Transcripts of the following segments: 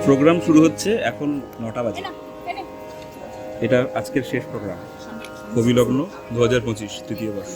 Programme শুরু হচ্ছে এখন 9টা বাজে। এটা আজকের শেষ প্রোগ্রাম, কবিলগ্ন 2025 তৃতীয় বর্ষ।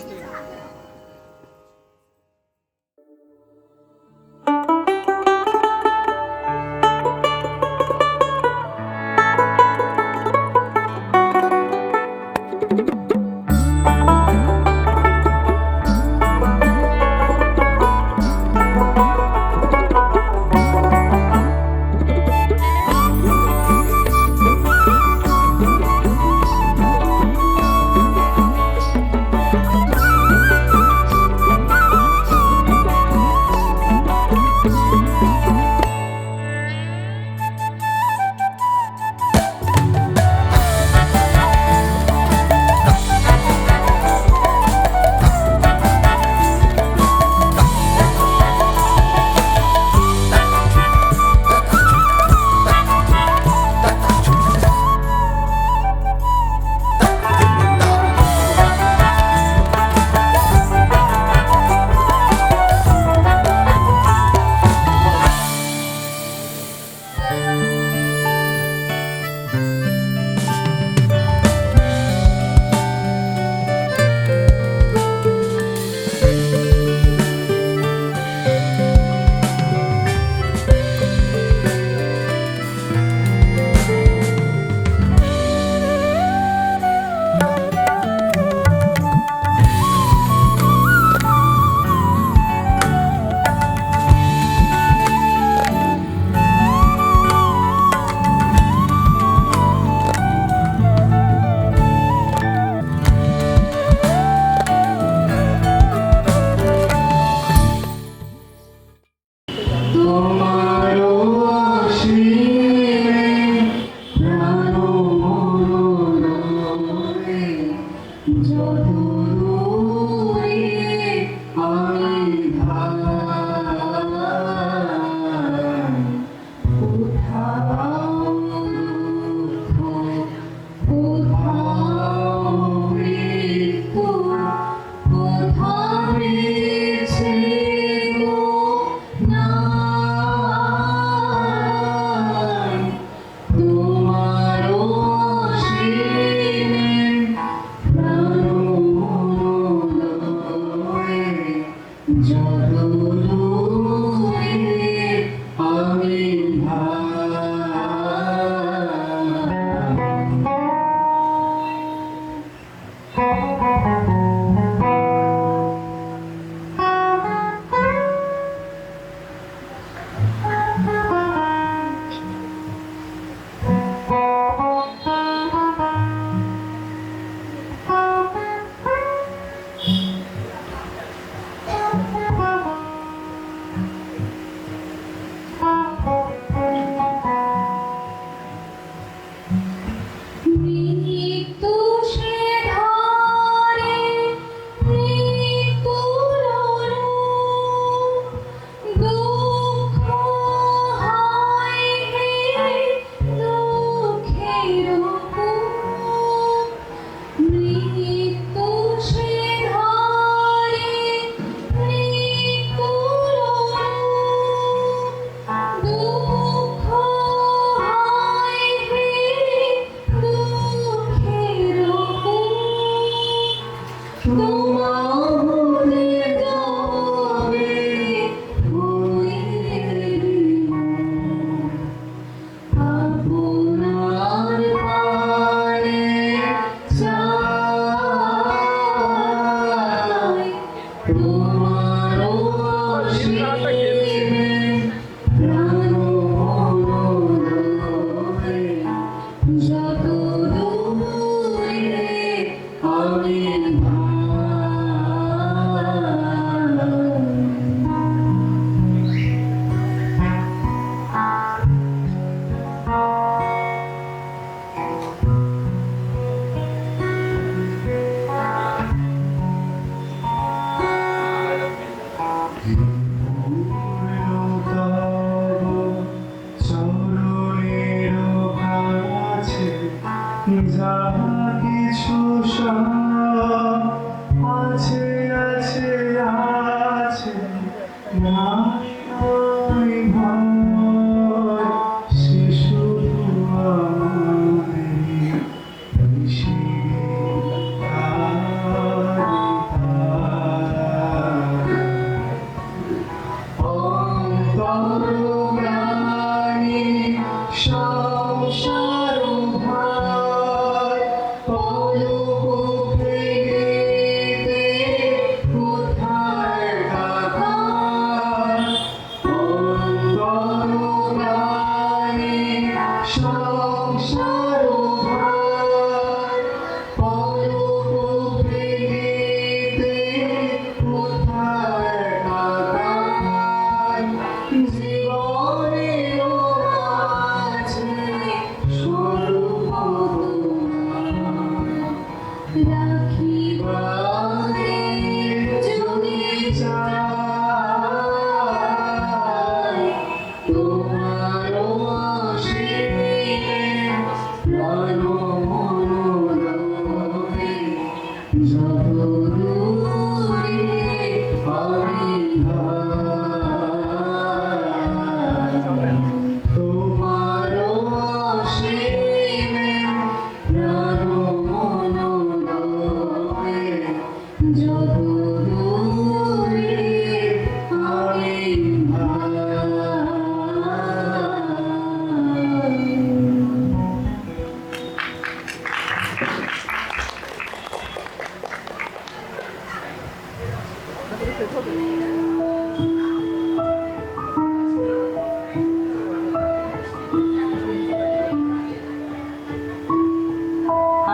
She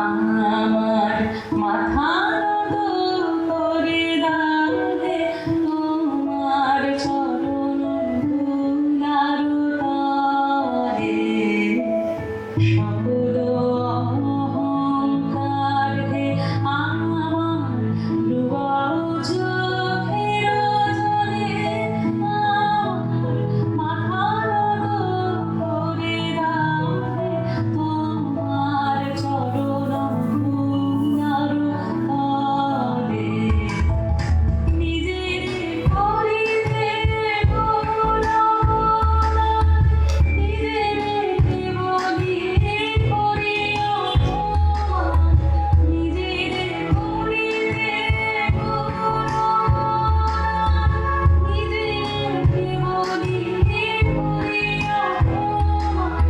আমার মাথা নত করে দাও হে তোমার চরণ ধুলার তরে। সকল অহংকার হে আমার ডুবাও চোখের জলে। আমার মাথা নত করে দাও হে তোমার চরণ ধুলার তরে। নিজের করিতে গোলাম, নিজের বলি করিও তোমার। নিজের করিতে গোলাম, নিজের বলি করিও তোমার।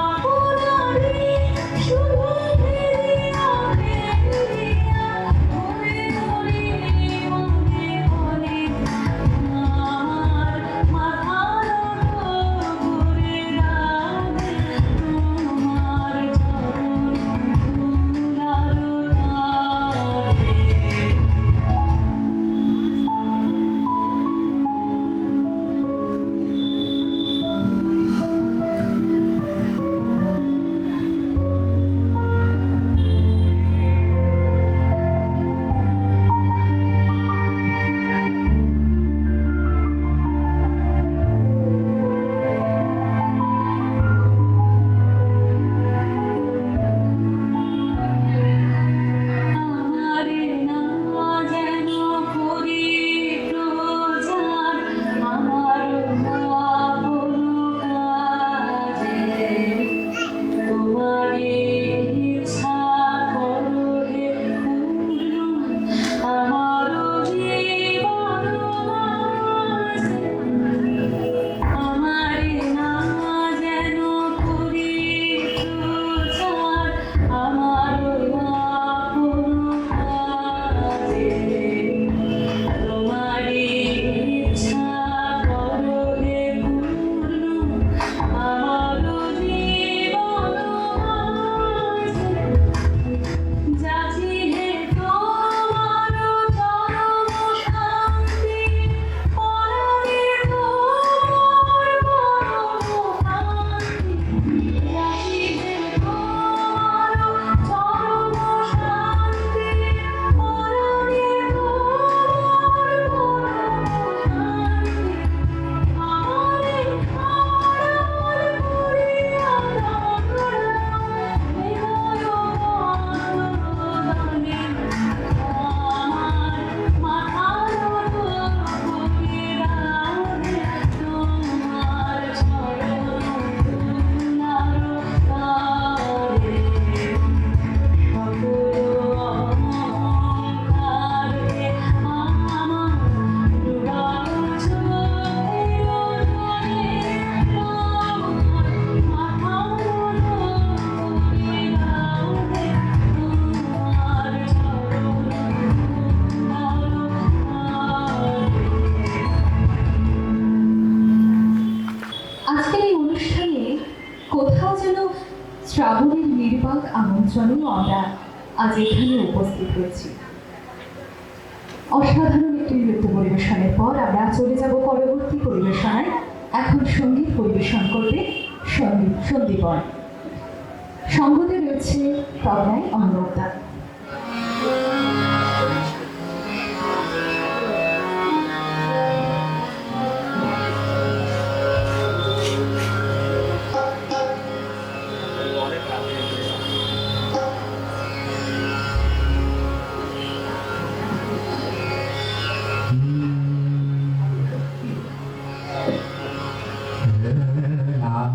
আপনারই শুধু ফিরিয়া ফিরিয়া মনে মনে মনে মনে আমার মাথা নত করে দাও হে তোমার চরণ ধুলার তরে। আমারে না যেন করি প্রচার আমার আপন কাজে। তোমারই ইচ্ছা করো হে পূর্ণ আমার জীবন মাঝে। আমারে না যেন করি প্রচার আমার আপন কাজে। তোমারই ইচ্ছা করো হে পূর্ণ আমার জীবন মাঝে। যাচি হে তোমার চরম শান্তি, পরাণে তোমার পরম শান্তি। যাচি হে তোমার চরম শান্তি, পরাণে তোমার পরম শান্তি। আমারে আড়াল করিয়া তোমরা হৃদয় আনন্দে। আমার মাথা নত করে দাও হে তোমার চরণ ধুলার তরে। সকল অহংকার হে আমার ডুবাও চোখের জলে। আমার মাথা নত করে দাও হে তোমার চরণ ধুলার তরে। আজকের এই অনুষ্ঠানে কোথাও যেন শ্রাবণের নির্বাক আমন্ত্রণেও আমরা আজ এখানে উপস্থিত হয়েছি। অসাধারণ একটি নৃত্য পরিবেশনের পর আমরা চলে যাব পরবর্তী পরিবেশনায়। এখন সঙ্গীত পরিবেশন করবে সন্দীপন। সঙ্গতে রয়েছে তবলায় অমরতা। Ah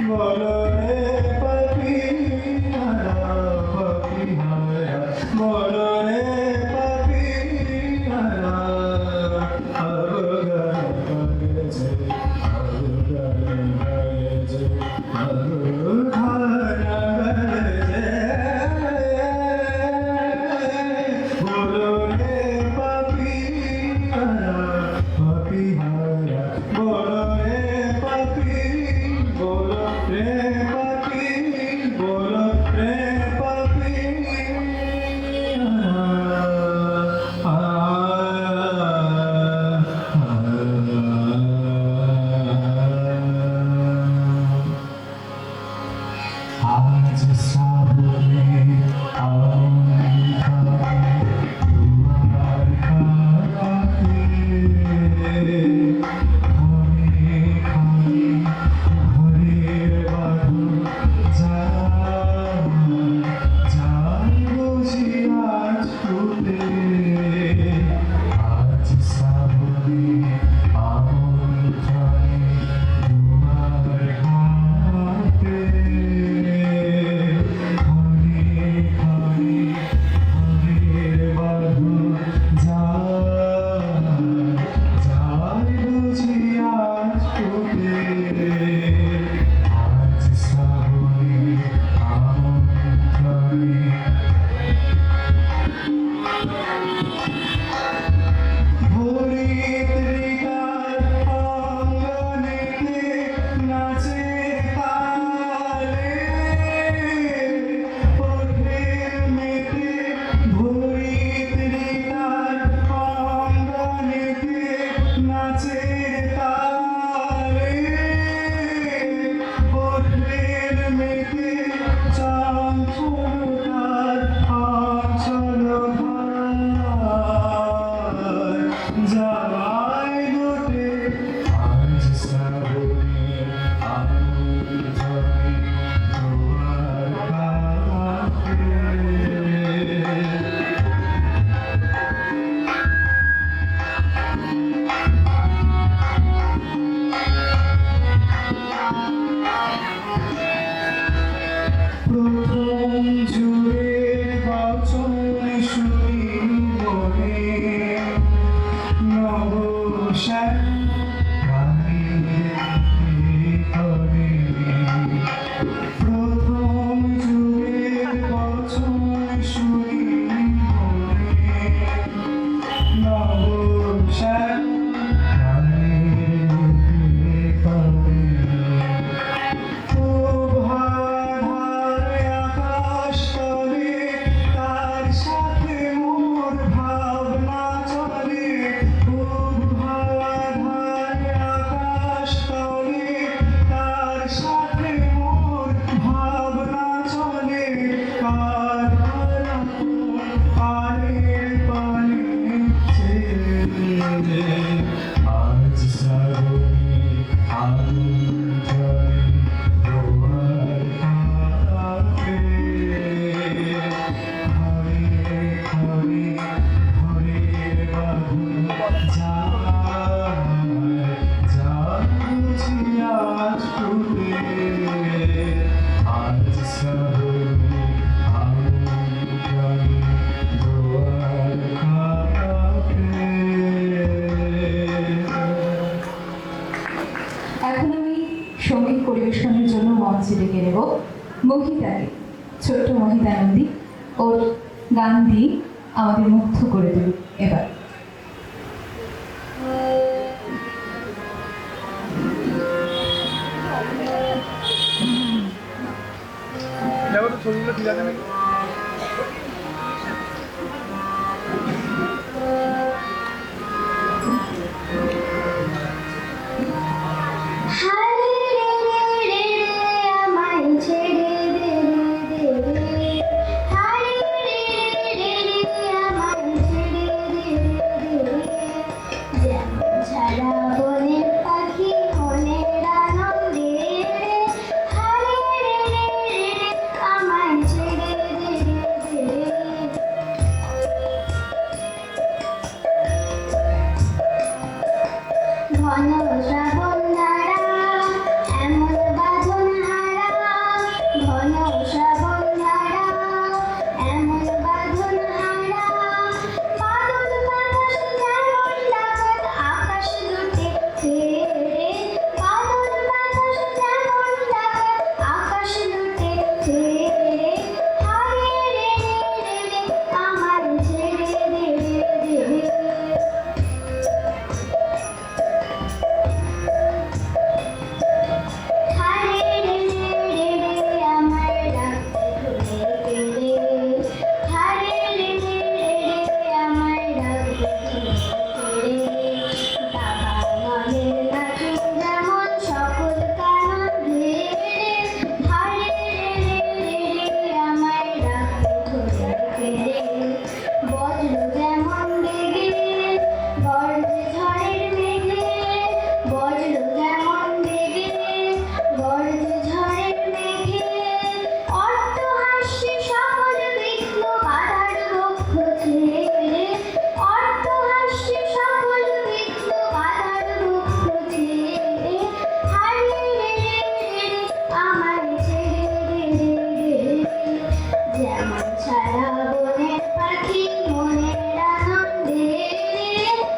বলো রে পাপিহারা পাপিহারা বলো রে পাপিহারা আবগান গেছে আবগান গেছে আবগান গেছে বলো রে পাপিহারা পাপিহারা বলো রে পাপি বলো রে পাপি বলো রে পাপি আজ শ্রাবণে তোমার কাছে ঘরে ঘরে ঘরের বাধু যাই বুঝি আজ ফুটে আজ শ্রাবণে আমন্ত্রণে তোমার হাতে ঘরে ঘরে ঘরের বাধু যাই বুঝি আজ ফুটে আজ শ্রাবণে আমন্ত্রণে ভরিত্রিকার অঙ্গনেতে নাচে তালে ওঠে মেতে ভরিত্রিকার অঙ্গনেতে নাচে তালে ওঠে মেতে চঞ্চলতার অঞ্চলতার যাওয়াই ঘটে আজ শ্রাবণে আমন্ত্রণে তোমার কাছে প্রথম জুড়ে বচন শুনি মনে নবশ্যাম গানের করে প্রথম জুড়ে বচন শুনি মনে নবশ্যাম গানের করে আকাশ তলে তার সাথে মোর ভাবনা চলে আকাশ তলে তার সাথে মোর ভাবনা চলে কার পানের পানে ছেড়ে আজ শ্রাবণে আমন্ত্রণে তোমার কাছে ঘরে ঘরে ঘরের বাধু বুঝি আজ ফুটে আজ শ্রাবণে আমন্ত্রণে তোমার কাছে এখন আমি সঙ্গীত পরিবেশনের জন্য মঞ্চে ডেকে নেব মহিতাকে, ছোট্ট মহিতা নন্দী। ওর গান দিয়ে আমাদের মুগ্ধ করে দেবে এবার। আমায় ছেড়ে দে আমায় ছেড়ে দে যেমন সারা বনের পাখি মনের আনন্দে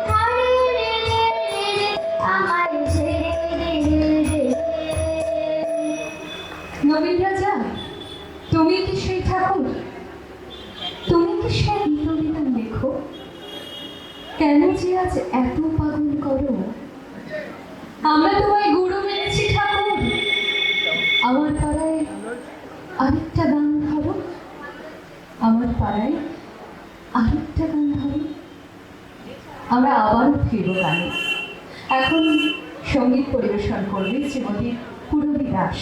হারে আমায় ছেড়ে দে নবীন রাজা, তুমি কি সেই ঠাকুর? তুমি কি সেই বিপরীতম দেখো? কেন যে আজ এত পাগল করো? আমরা তোমায় গুরু মেনেছি ঠাকুর। আমার পাড়ায় আরেকটা গান ধরো, আমার পাড়ায় আরেকটা গান ধরো। আমরা আবারও ফিরব গানে। এখন সঙ্গীত পরিবেশন করবে শ্রীমতী পূরবী দাস।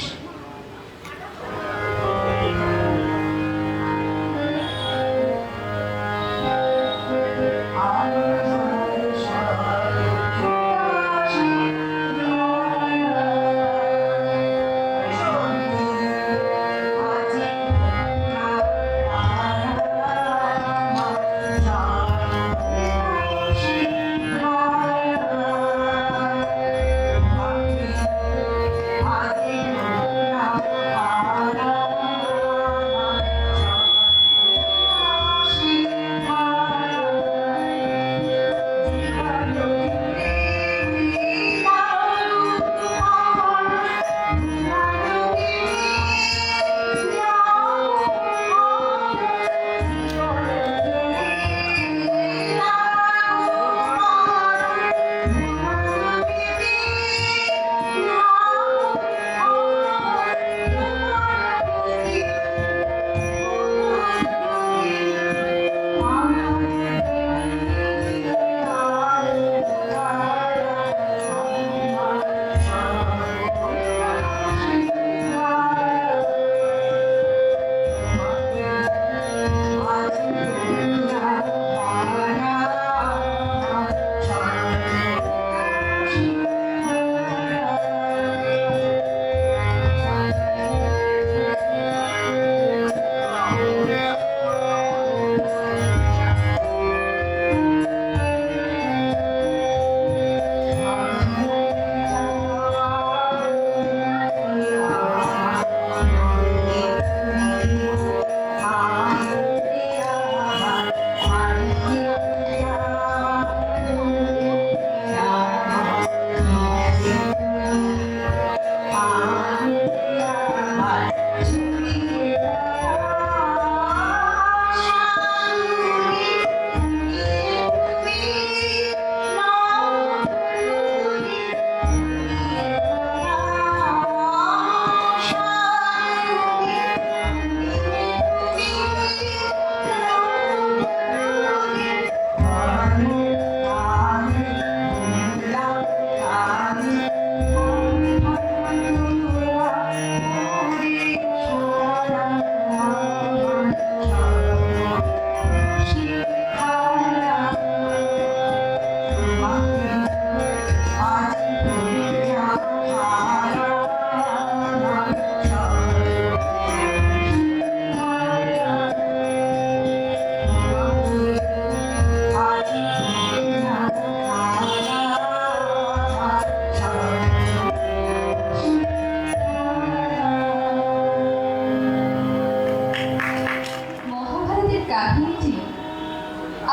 কাহিনীটি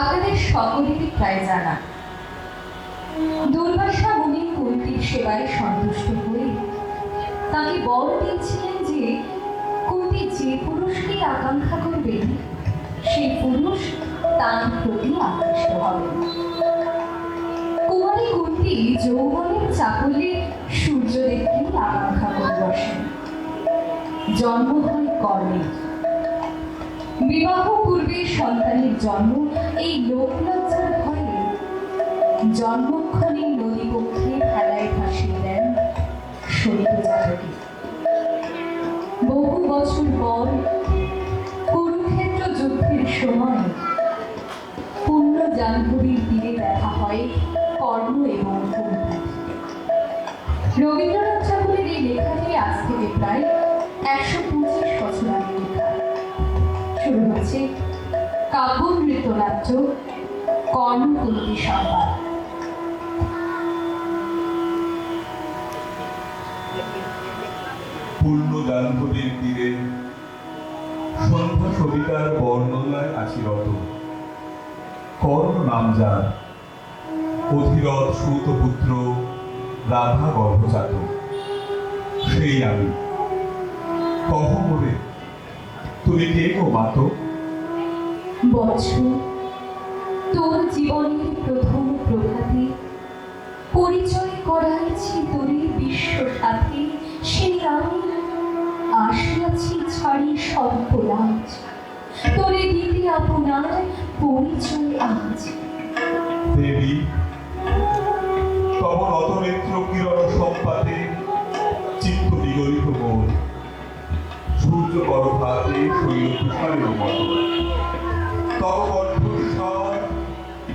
আপনাদের সকলেরই প্রায় জানা। দুর্বাসা মুনি কুন্তির সেবায় সন্তুষ্ট হয়ে তাকে বর দিয়েছিলেন যে কুন্তি যে পুরুষকে আকাঙ্ক্ষা করবে সেই পুরুষ তার প্রতি আকৃষ্ট হবে। কুমারী কুন্তি যৌবনের চাকলে সূর্যদেবকেই আকাঙ্ক্ষা করে বসেন। জন্ম হয় কর্ণের। বিবাহ পূর্বে সন্তানের জন্ম এই লোকলজ্জার ভয়ে জন্মক্ষণে নদী পক্ষে ফেলায় ভাসিয়ে দেন শরীর জাতকে। বহু বছর পর কুরুক্ষেত্র যুদ্ধের সময় পূর্ণ জাহ্নবীর তীরে দেখা হয় কর্ণ এবং কুন্তি। রবীন্দ্রনাথ ঠাকুরের এই লেখাটি আজ থেকে প্রায় 125 বছর আগে লেখা। শুরু হচ্ছে কাব্য নৃত্যনাট্য কর্ণকুন্তি সংবাদ। পূর্ণ জাহ্নবীর তীরে সন্ধ্যা সবিতার বর্ণনায় আশিরত কর্ণ নাম যার, অধিরথ সুতপুত্র রাধা গর্ভজাত, সেই আমি। কহ মোরে, তুমি কে গো মাতো? বৎস, তোর জীবনের প্রথম প্রভাতে পরিচয় করাইছি তোরে বিশ্ব সাথে, সেই আমি আসিয়াছি ছাড়ি সর্বরাজ, তোরে দিতে আপনার পরিচয় আজ। দেবী, তব নতনেত্র কিরণ সম্পাতে চিত্ত বিগলিত মোর, সূর্য গর্ভাতে শৈল তুষারের মতো। তব কণ্ঠস্বর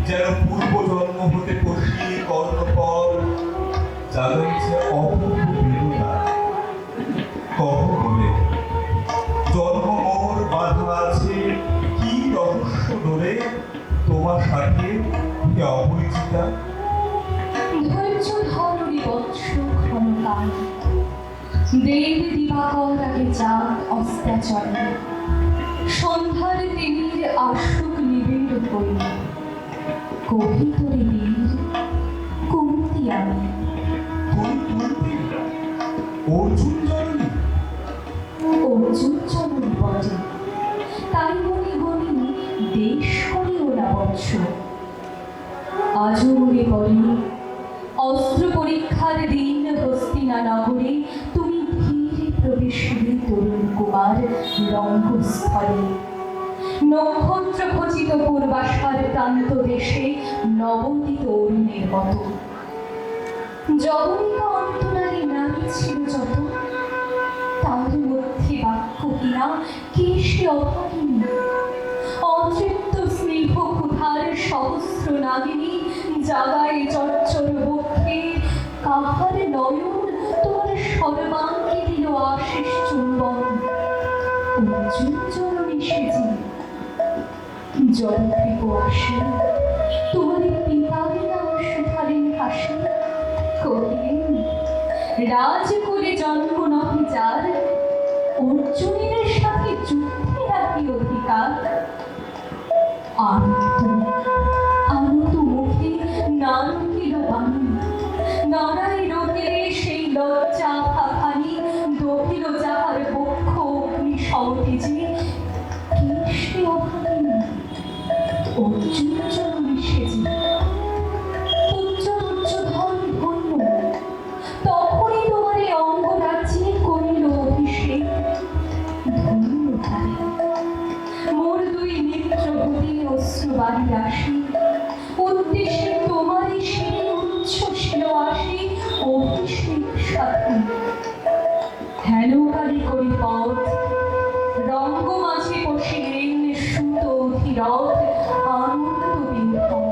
যেন পূর্ব জন্ম হতে পশি কর্ণপর জাগাইছে অপূর্ব বেদনা। কহ বলে, জন্ম মোর বাধা আছে কি রহস্য ধরে তোমার সাথে হে অপরিচিতা? ধৈর্য ধরি বৎস ক্ষণকাল, দেব দিবাকর আগে যাক অস্তাচলে, সন্ধ্যার তিমির আশুক নিবিড় হই, কবি তোরে বীর কুন্তি আমি। তুমি কুন্তি, অর্জুন জননী? অর্জুন চরণ বটে, তাই মনে গণি দেশ করিও না বৎস। আজও মনে পড়ে অস্ত্র পরীক্ষার দিন হস্তিনা নগরে তুমি ধীরে প্রবেশিলে তরুণ কুমার রঙ্গস্থলে। নক্ষত্র খচিত পূর্বাশার প্রান্ত দেশে নবনীত অরুণের মতো। জবনিকা অন্তরালে নারী ছিল যত, তার মধ্যে বাক্য কিনা কে সে অভাগিনী? অতৃপ্ত স্নেহ ক্ষুধার সহস্র নাগিনী জাগায় চচ্চর বক্ষে, কাহার নয়ন তোমার সর্বাঙ্গে দিল আশিস চুম্বন। অর্জুন চরণে সেজে জলকৃপ আসে, তোমার পিতার নাম সুধারেন হাসি, কহিলেন রাজকুলে জন্ম নহে যার, অর্জুনের সাথে যুদ্ধে রাখি অধিকার। আনন্দ মুখে নারঙ্গিল বাণী, নারায় রোগেরে সেই লজ্জা খাখানি, দহিল যাহার বক্ষ অগ্নি সমতেজে, কে সে অভাগিনী? অর্জুন চরণে সেজে উচ্চধন ধন্য, তখনই তোমার এই অঙ্গরাজ্যে করিল অভিষেক। ধন্য তারে মোর দুই নেত্র হতে অশ্রুবাড়ি রাশি, উদ্দেশ্যে তোমারই সেই উচ্ছ্বসিল আসি অভিষেক সাথে। হেনকারী করি পথ, রঙ্গ মাঝে বসিলেন সুত অধিরথ আনন্দ বিহ্বল।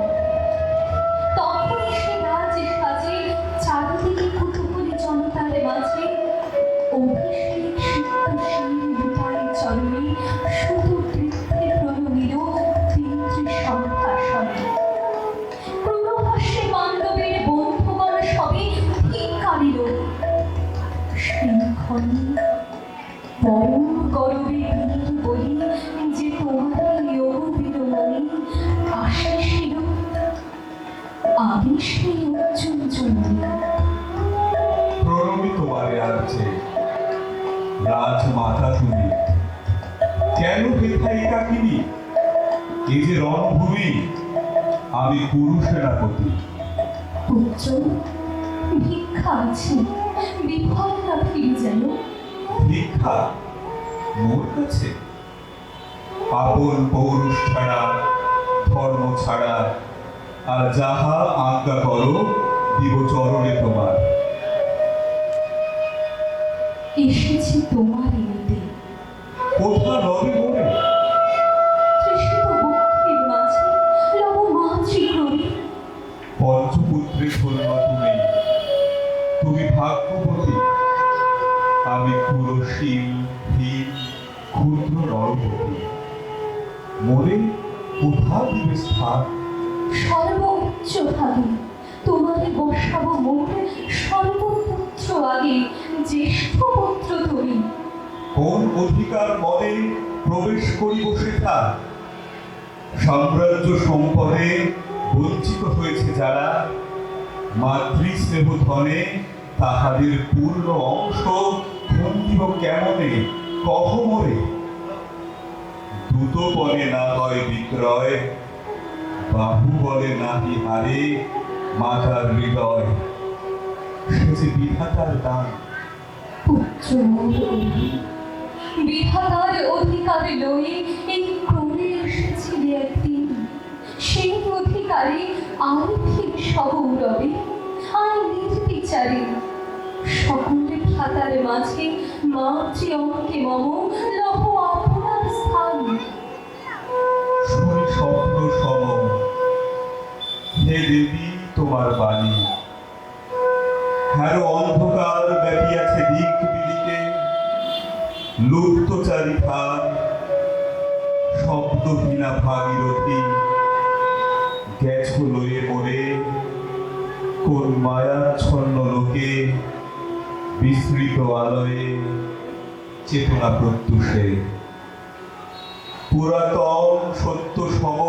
তখনই সে রাজ সাজে চারিদিকে কুতুকুলি জনতার মাঝে, অভিষেক সিদ্ধশীল লুটায় চরণে শুধু বৃদ্ধে প্রণমিল পিতৃ সংখ্যাসনে। ক্রূরভাষ্যে পাণ্ডবের বন্ধুগণ সবে ধিক্কারিল, সেই ক্ষণে পরম গৌরবে বীর বলি যে তোমারই অবিরমণি আশিসিল, আমি সেই অর্জুন জননী। প্রণমি তোমারে আছে রাজমাতা তুমি, কেন হেথাই কাকিনী? এই যে রণভূমি, আমি কুরু সেনাপতি। পুত্র, ভিক্ষা আছে, বিফল না ফিরে যেন। ভিক্ষা মোর কাছে? আপন পৌরুষ ছাড়া, ধর্ম ছাড়া, আর যাহা আজ্ঞা করো দিব চরণে তোমার। এসেছি তোমার নিতে, কোথা রবে মোরে? তৃষিত বক্ষের মাঝে লব মাতৃক্রমে। পঞ্চপুত্রে ধন্য তুমি, তুমি ভাগ্যবতী, আমি ক্ষুরশীল হীন ক্ষুদ্র নরপতি। মোরে কোথা দিবে স্থান? সর্ব উচ্চ ভাগে তোমারে বসাবো মোর সর্বপুত্র আগে, জ্যেষ্ঠ পুত্র তুমি। অধিকার মদে প্রবেশ করি বসে থাক। সাম্রাজ্য সম্পদে বঞ্চিত হয়েছে যারা, মাতৃস্নেহ ধনে তাহাদের পূর্ণ অংশ খণ্ডিব কেমনে কহ মোরে। দ্রুত বলে না হয় বিক্রয়, বাহু বলে নাহি হারে মাতার হৃদয়। সে যে বিধাতার দান। পুত্র মোর ওই, বিধাতার অধিকার লয়ে এই ক্রমে এসেছিলি একদিন। সেই অধিকারে আর ঠিক সগৌরবে আর নির্বিচারে সকলে ভ্রাতার মাঝে মাতৃ অঙ্কে মম লহ আপনার স্থান। শুনি স্বপ্ন সম, হে দেবী তোমার বাণী। হ্যারো অন্ধকার ব্যাপিয়াছে দিক বিদিকে, লুপ্ত চারিধার শব্দহীনা ভাগীরথী। গেছো লয়ে মোরে কোন মায়াচ্ছন্ন লোকে, বিস্মৃত আলয়ে চেতনা প্রত্যুষে। পুরাতন সত্য সম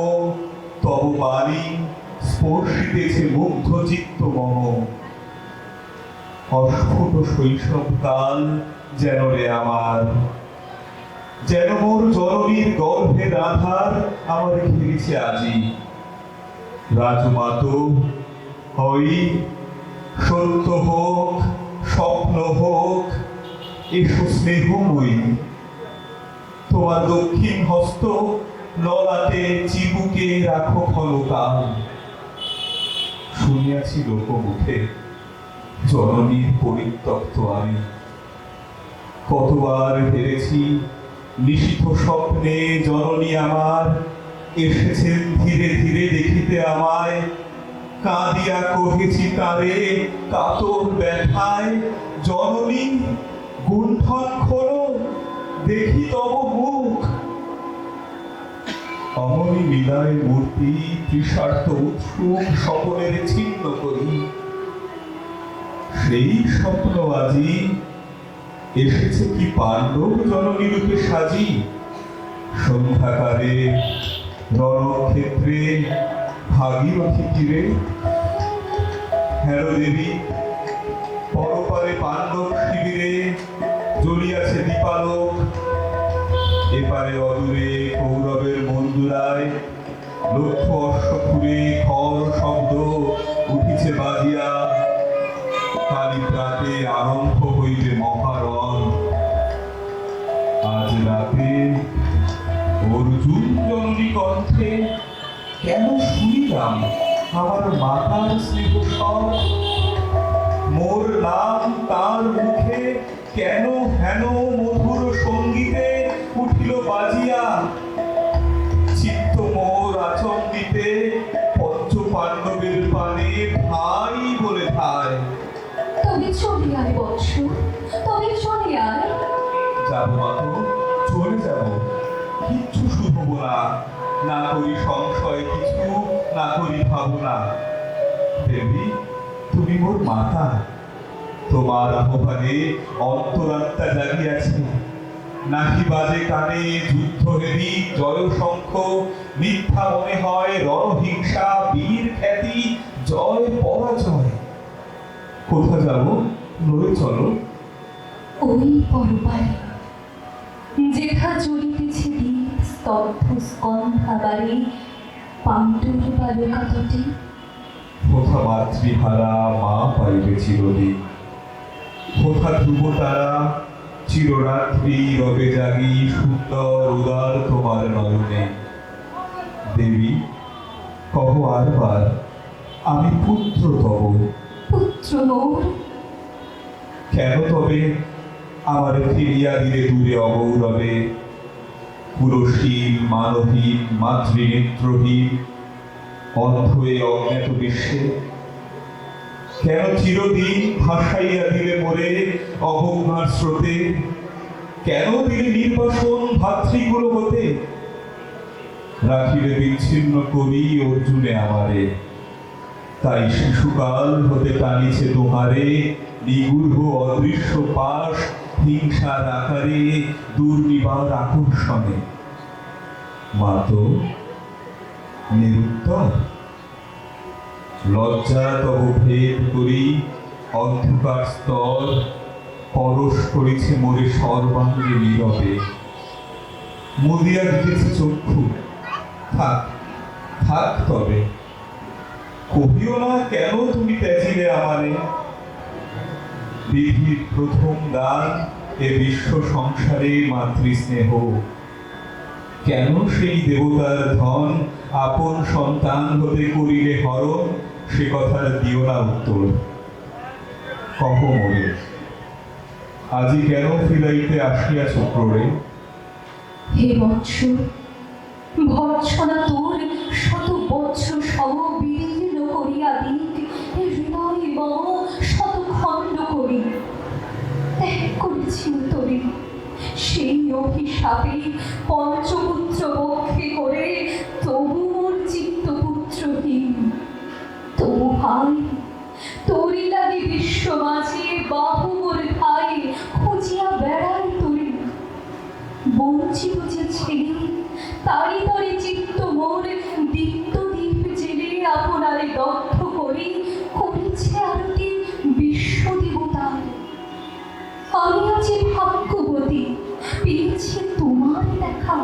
তব বাণী স্পর্শিতেছে মুগ্ধ চিত্ত মম। অস্ফুট শৈশব কাল যেন রে আমার, যেন মোর জননীর গর্ভের আধার আমার ঘিরেছে আজি। রাজমাতো হই, সত্য হোক স্বপ্ন হোক, এসো স্নেহময়ী। তোমার দক্ষিণ হস্ত ললাটে চিবুকে রাখো ক্ষণকাল। শুনিয়াছি লোকমুখে জননীর পরিত্যক্ত আমি। কতবার হেরেছি নিশীথ স্বপ্নে জননী আমার এসেছেন ধীরে ধীরে দেখিতে আমায়। কাঁদিয়া কহেছি তারে কাতর ব্যথায়, জননী গুণ্ঠন খোলো দেখি তব মুখ। অমনি লীলায় মূর্তি তৃষার্ত উৎসুক সকলের ছিন্ন করি। সেই স্বপ্ন আজি এসেছে কি পাণ্ডব জননী রূপে সাজি। সন্ধ্যাকালে রণক্ষেত্রে ভাগীরথী তীরে, হ্যারো দেবী পরপারে পাণ্ডব শিবিরে জ্বলিয়াছে দীপালোক। এপারে অদূরে কৌরবের মন্দুরায় লক্ষ অশ্বক্ষুরে খর শব্দ উঠিছে বাজিয়া। কালী প্রাতে আরম্ভ হইবে মহারণ। আজ রাতে অর্জুন জননী কণ্ঠে কেন শুনিলাম আমার মাতার স্নেহ স্বর। মোর নাম তার মুখে কেন হেন মধুর সঙ্গীতে উঠিল বাজিয়া। চিত্ত মোর আচম্বিতে পঞ্চ পাণ্ডবের পানে ভাই বলে ভাই। তবে চলে আয় বৎস, তবে চলে আয়। যাবো মাতো, চলে যাব, কিচ্ছু শুভব না। না করি সংশয় কিছু, না করি ভাবনা। দেবী তুমি মোর মাতা, তোমার আহ্বানে অন্তরাত্মা জাগিয়াছে। নাকি বাজে কানে যুদ্ধ হেরি জয় শঙ্খ, মিথ্যা মনে হয় রণহিংসা বীর খ্যাতি জয় পরাজয়। কোথা যাব লয়ে চলো। ওই পরপারে যেথা জ্বলিতেছে দীপ স্তব্ধ স্কন্ধাবারে পাণ্ডুর বালুকা তটে। কোথা মাতৃহারা মা পাইবে চিরদিন, কোথা ধ্রুব তারা চিররাত্রি রবে জাগি সুন্দর উদার তোমার নয়নে। দেবী কহ আরবার আমি পুত্র তব। পুত্র মোর কেন তবে আমার ফিরিয়া দিলে দূরে অগৌরবে। পুরশীল মানবহীন মাতৃনেত্রহীন অন্ধ এ অজ্ঞাত বিশ্বে। কেন চিরদিন ভাসাইয়া দিলে মোরে অবজ্ঞার স্রোতে। কেন দিলে নির্বাসন ভাতৃগুলো হতে। রাখিলে বিচ্ছিন্ন করি অর্জুনে আমারে। তাই শিশুকাল হতে টানিছে তোমারে নিগূঢ় অদৃশ্য পাশ হিংসার আকারে দুর্নিবার আকর্ষণে। মা তো নিরুত্তর। লজ্জা তব ভেদ করি অন্ধকার স্তর, পরশ করেছে মোরে সর্বাঙ্গে নীরবে। মুদিয়া দিতেছে চক্ষু, থাক থাক তবে, কহিও না কেন তুমি ত্যাজিলে আমারে। বিধির প্রথম দান এ বিশ্ব সংসারে মাতৃস্নেহ, কেন সেই দেবতার ধন আপন সন্তান হতে করিলে হরণ, সে কথার দিও না উত্তর। কহ মোরে, আজি কেন ফিরাইতে আসিয়াছ ক্রোড়ে? হে বৎস, ভৎসনা তোর শত বৎসর সম বিদীর্ণ করিয়া দিক, হৃদয় মম শত খণ্ড করি। ত্যাগ করেছি তোরে সেই অভিশাপে পঞ্চপুত্র বক্ষে করে, তবু মোর চিত্তপুত্রহীন। তবু ভাই তোরই লাগে বিশ্ব মাঝে বাহু মোর ভাই খুঁজিয়া বেড়াই তোরে। বঞ্চিত যে ছেলে তারি তরে চিত্ত মোর দীপ্ত দীপ জেলে আপনারে দগ্ধ করে করেছে আরতি বিশ্ব দেবতার। আমি আছি ভাগ্যবতী, পেয়েছি তোমার দেখা।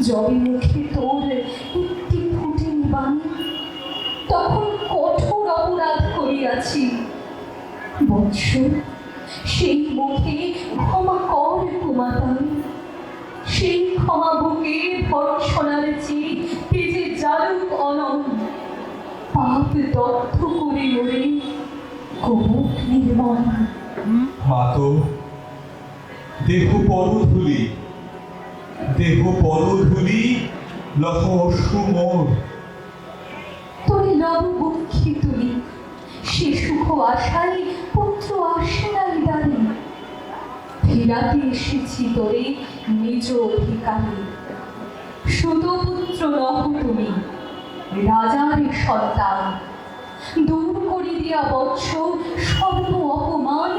জবে মুখে তোর একটি ফুটেনি বাণী, তখন কঠোর অপরাধ করিয়াছি। বৎস, সেই মুখে ক্ষমা কর কুমাতার, সেই ক্ষমা বুকে ভর্ৎসনার চেয়ে তেজে জালুক অনন্ত। পাপ দগ্ধ করে ওরে গোমুখ নির্মল। মা তো দেহ পরধূলি, দেহ পরধূলি লহ অশ্রু মোর। তোরে লব বক্ষে তুলি, সে সুখ আশায় পুত্র আসে নাই দাঁড়ি। ফিরাতে এসেছি তোরে নিজ অধিকারে। সুতপুত্র নহ তুমি, রাজার সন্তান। দূর করে দিয়া বৎস সর্ব অপমান,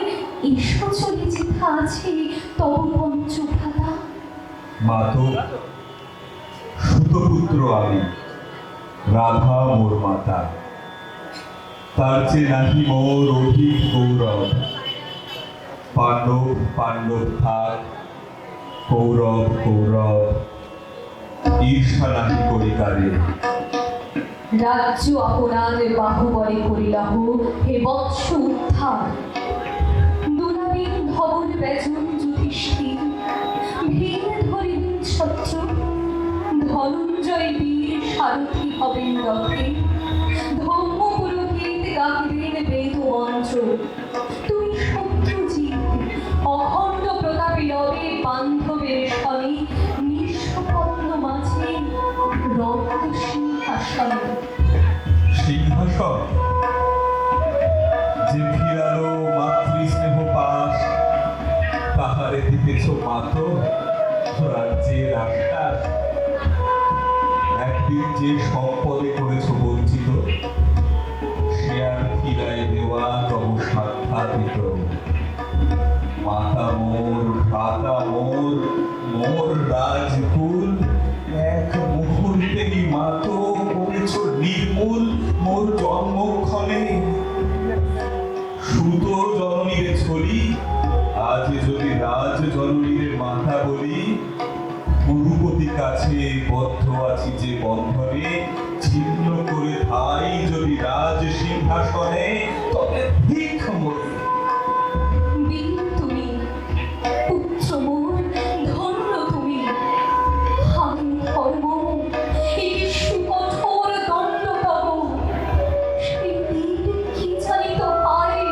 এসো চলে যেথা আছে তব পঞ্চভ্রাতা। মা তো সুতপুত্র আমি, রাধা মোর মাতা। তার চেয়ে নাহি মোর অধিক গৌরব। পাণ্ডব পাণ্ডব থাক, কৌরব কৌরব, ঈর্ষা নাহি করি কারে। রাজ্য আপনার বাহুবলে করিলাহ হে বৎস উদ্ধার। দুলাবিন ধবল ব্যজন যুধিষ্ঠির, ভীম ধরিবেন ছত্র। ধনঞ্জয় বীর সারথি হবেন রথে, ধর্ম পুরোহিত গাহিবেন বেদ মন্ত্র। তুমি শত্রুজিৎ অখণ্ড প্রতাপে রবে বান্ধবের সনে, নিঃস্বপত্ন মাঝে রক্ত সিংহাসনে। সিংহাসন যে ফিরালো মাতৃস্নেহ পাশ, তাহারে দিতেছ মাত রাজ্যের আশ্বাস। একদিন যে সম্পদে করেছ বঞ্চিত, সে আর ফিরাই দেওয়া তব সাধ্যাতীত। মাতা মোর, ভ্রাতা মোর, মোর রাজকুল, এক মুহূর্তেই মাত করেছ নির্মূল মোর জন্মক্ষণে। সুত জননীরে ছলি, আজ যদি রাজ জননীরে মাতা বলি। গুরুপতি কাছে বদ্ধ আছি যে বন্ধনে, ছিন্ন করে ঠাই যদি রাজ সিংহাসনে, তবে ভিখ মরি। বীর তুমি, পুত্র মোর, ধন্য তুমি। আমি ধর্ম এই সুকঠোর দণ্ড তব। সেই দিন কি জানিত হয়,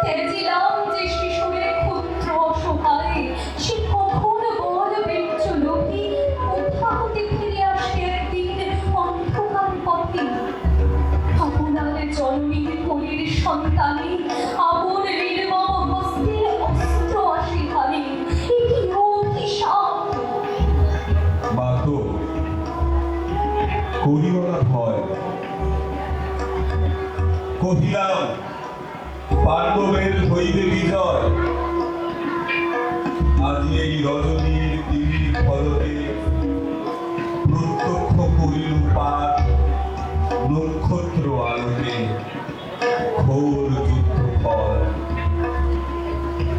ত্যাজিলাম যে শিশুরে ক্ষুদ্র অসহায়। সে কখন বল বেচ্চ লোভী, কোথা হতে ফিরে আসে একদিন অন্ধকার পথে। আপনার জননীর কোলের সন্তানে আপন নির্মম হস্তে অস্ত্র আসি ধারে। এ কি অভিশাপ! মা তো করিও না ভয়। কহিলাম পাণ্ডবের হইবে বিজয়, আজ এই রজনীর দিনের ফলকে প্রত্যক্ষ করিল পাঠ নক্ষত্র আলোকে ঘোর যুদ্ধ ফল।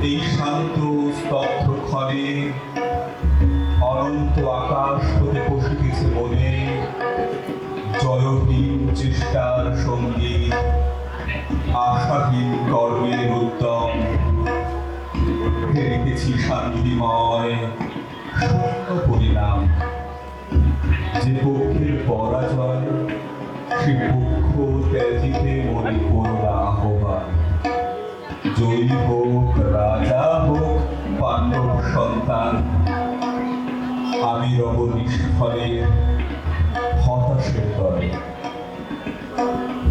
এই শান্ত স্তব্ধ ক্ষণে অনন্ত আকাশ হতে বসিতেছে মনে জয়হীন চেষ্টার সঙ্গীত, আশাহীন কর্মের উদ্যম। হেরিতেছি শান্তিময় শূন্য পরিণাম। যে পক্ষের পরাজয় সে পক্ষ ত্যাজিতে মনে করলা আহ্বান। জয়ী হোক রাজা হোক পাণ্ডব সন্তান, আমি রব নিষ্ফলের হতাশের দলে।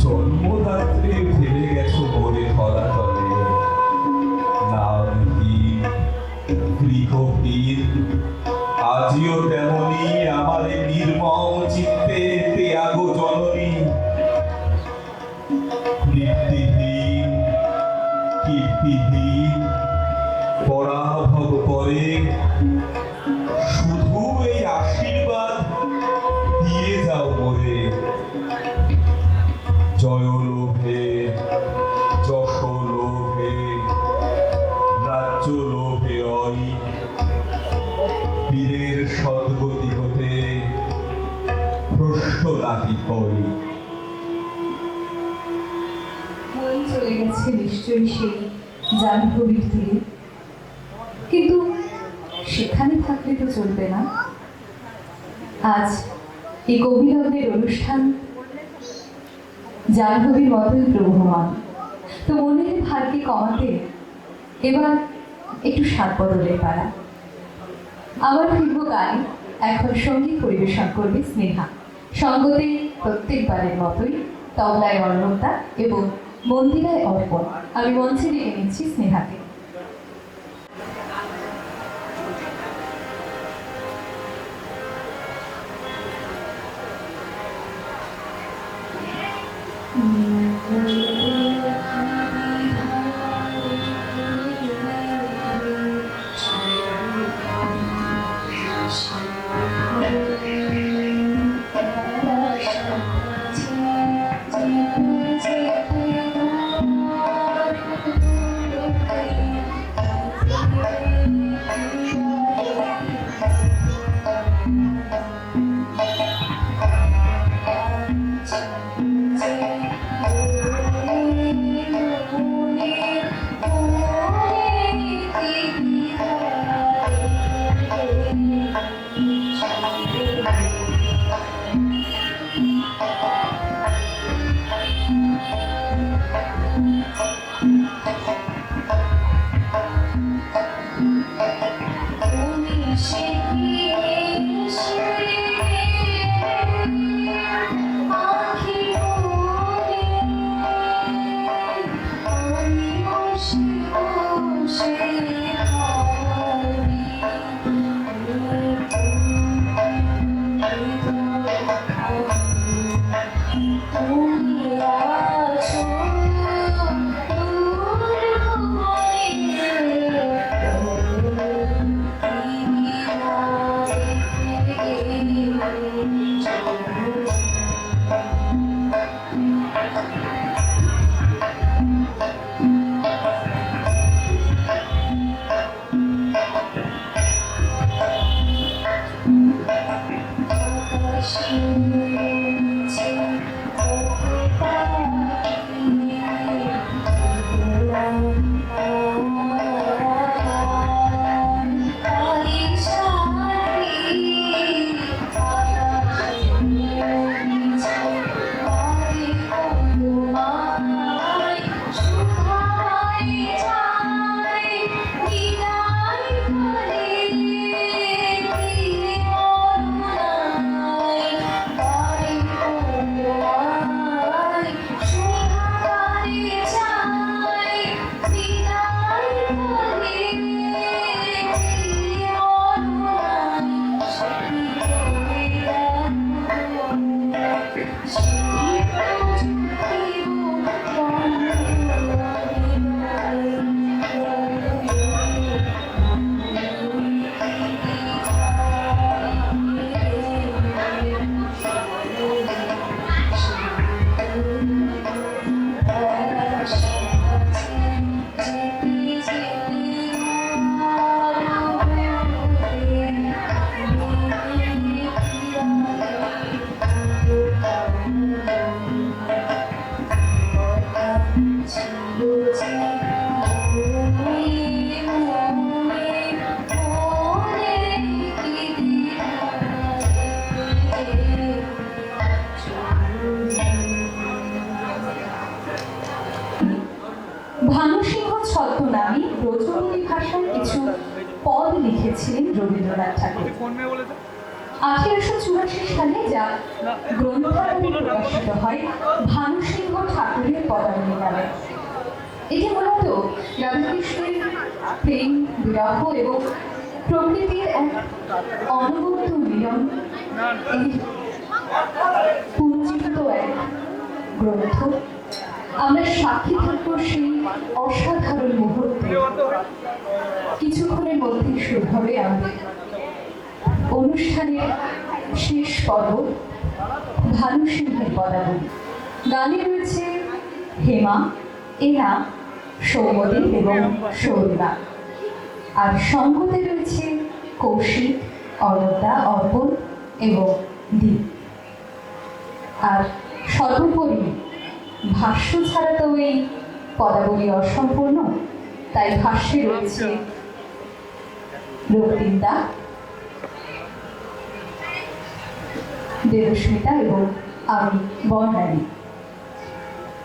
জন্মদাত্রে ফেলে গেছো মনে ধরা তলে, নামহীন গৃহহীন আজিও তেমনি আমার নির্মম চিত্তে ত্যাগ জননী। কীর্তিহীন কীর্তিহীন পরাভব পরে শুধু এই আশীর্বাদ দিয়ে যাও মোরে। জয় লোভে যশ লোভে রাজ্য লোভে অই, বীরের সদ্গতি হতে প্রশ্ন নাহি হই। মন চলে গেছে নিশ্চয়ই সেই জাহ্নবীর তীরে, কিন্তু সেখানে থাকলে তো চলবে না। আজ এই কবিলগ্নের অনুষ্ঠান জাহ্নবীর মতোই প্রবহমান, তো মনের ভারকে কমাতে এবার একটু সাত বদলের পালা। আবার ফিরব গানে। এখন সঙ্গীত পরিবেশন করবে স্নেহা, সঙ্গতে প্রত্যেকবারের মতোই তবলায় অর্ণবদা এবং মন্দিরায় অর্পণ। আমি মঞ্চে ডেকে নিচ্ছি স্নেহাকে। Bye. লিখেছিলেন রবীন্দ্রনাথ ঠাকুর। 1884 সালে যা গ্রন্থাকারে প্রকাশিত হয় ভানুসিংহ ঠাকুরের পদাবলী নামে। এটি মূলত রাধাকৃষ্ণের প্রেম, বিরহ এবং প্রকৃতির এক অনবদ্য মিলন এই পুঞ্জীভূত এক গ্রন্থ। আমরা সাক্ষী থাকব সেই অসাধারণ মুহূর্তে। কিছুক্ষণের মধ্যেই শুরু হবে আমাদের অনুষ্ঠানের শেষ পর্ব, ভানুসিংহের পদাবলী। গানে রয়েছে হেমা, এনা, সৌম্যদেব এবং সৌরিমা। আর সঙ্গতে রয়েছে কৌশিক, অরদ্দা, অর্পণ এবং দীপ। আর সর্বোপরি ভাষ্য ছাড়া তো এই পদাবলী অসম্পূর্ণ, তাই ভাষ্যে রয়েছে রক্তিমদা, দেবস্মিতা এবং আমি বর্ণালী।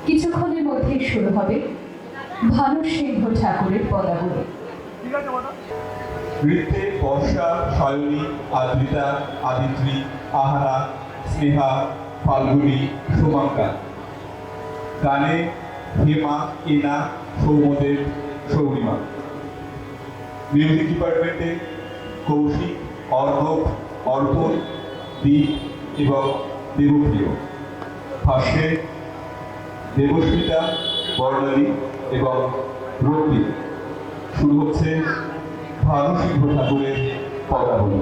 কিছুক্ষণের মধ্যেই শুরু হবে ভানুসিংহ ঠাকুরের পদাবলী। নৃত্যে বর্ষা, সায়নী, আদ্রিতা, আদিত্রী, আহারা, স্নেহা, ফাল্গুনী, শুভাঙ্কা। গানে হেমা, এনা, সৌম্যদেব, সৌরিমা। মিউজিক ডিপার্টমেন্টে কৌশিক, অর্ণব, অর্পণ, দীপ এবং দেবপ্রিয়। ভাষ্যে দেবস্মিতা, বর্ণালী এবং রক্তিম। শুরু হচ্ছে ভানুসিংহ ঠাকুরের পদাবলী।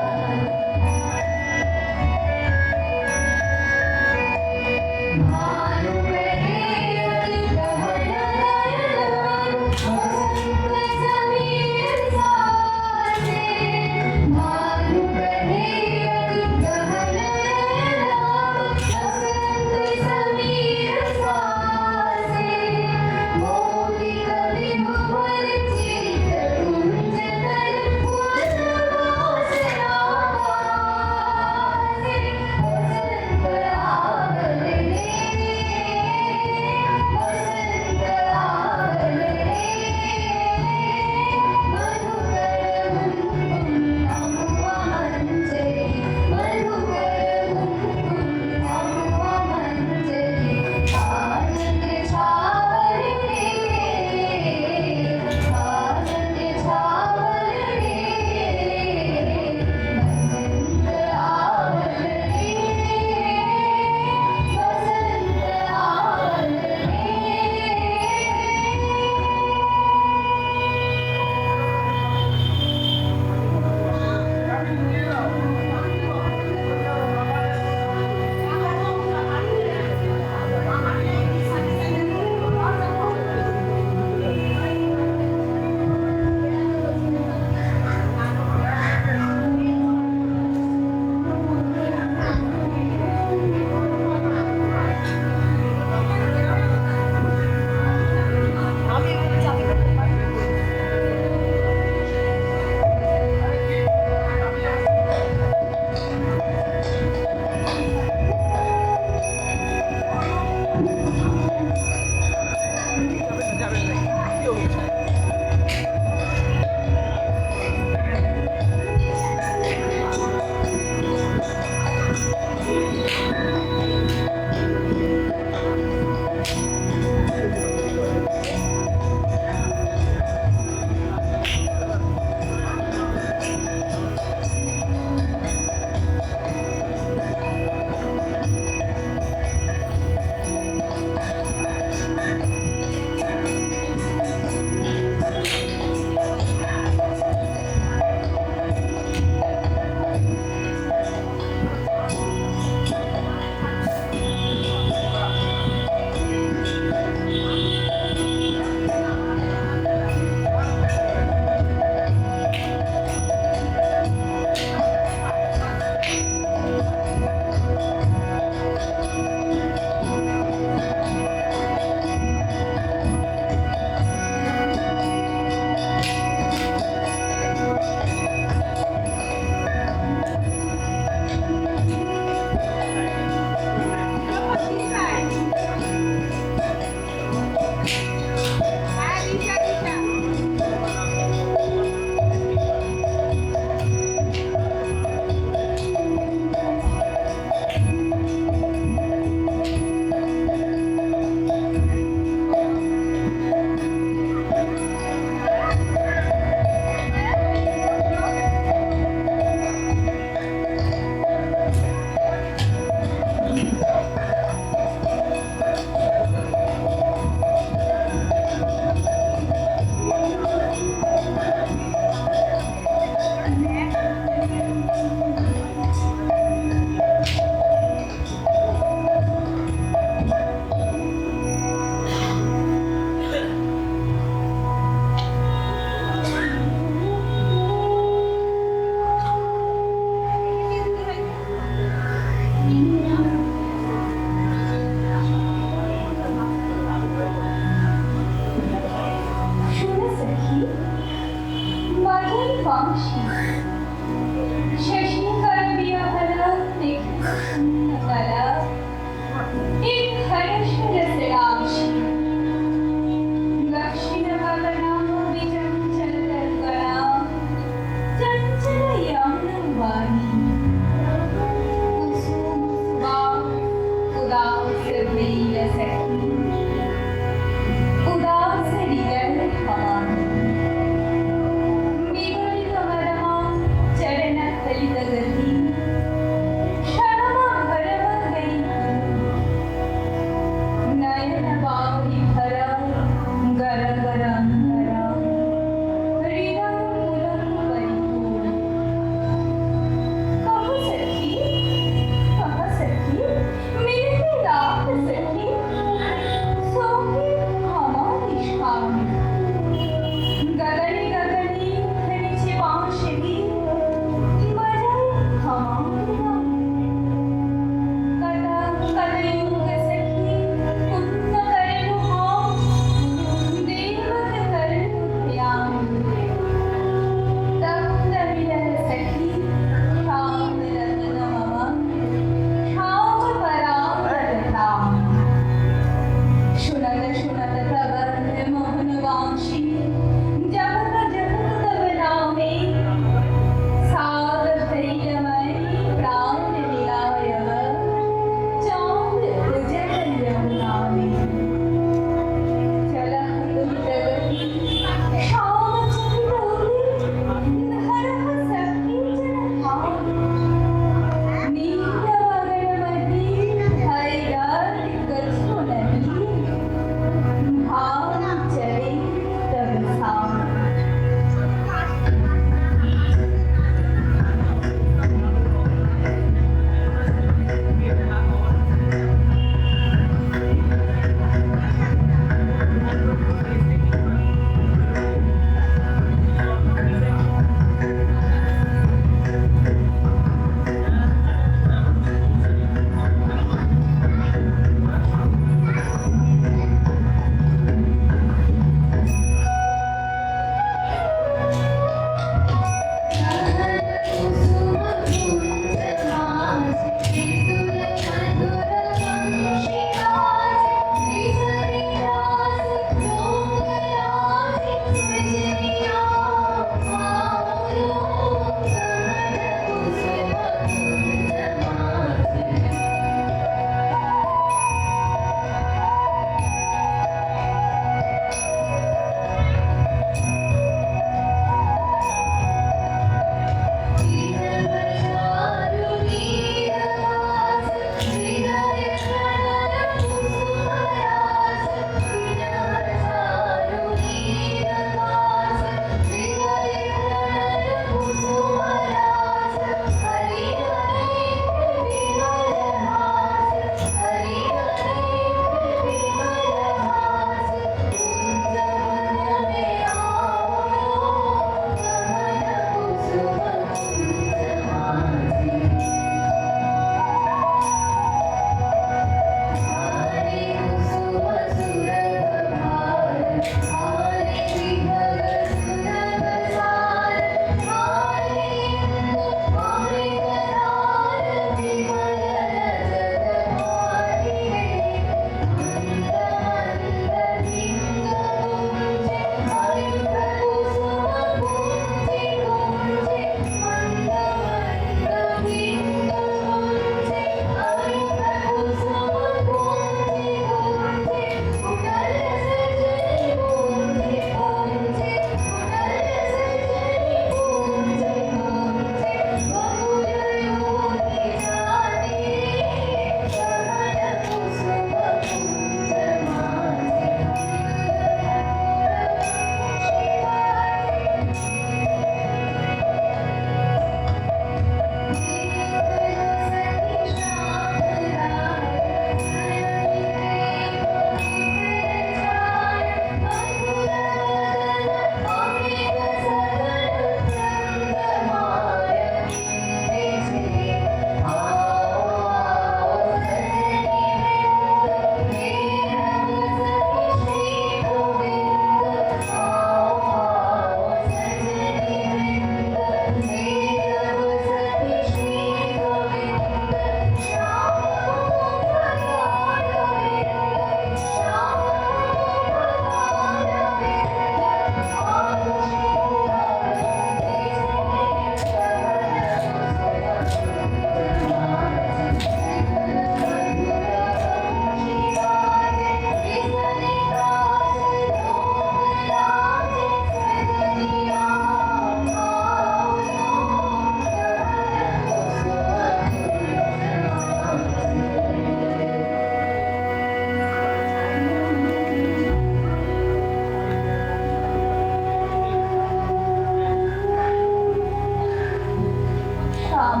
श्याम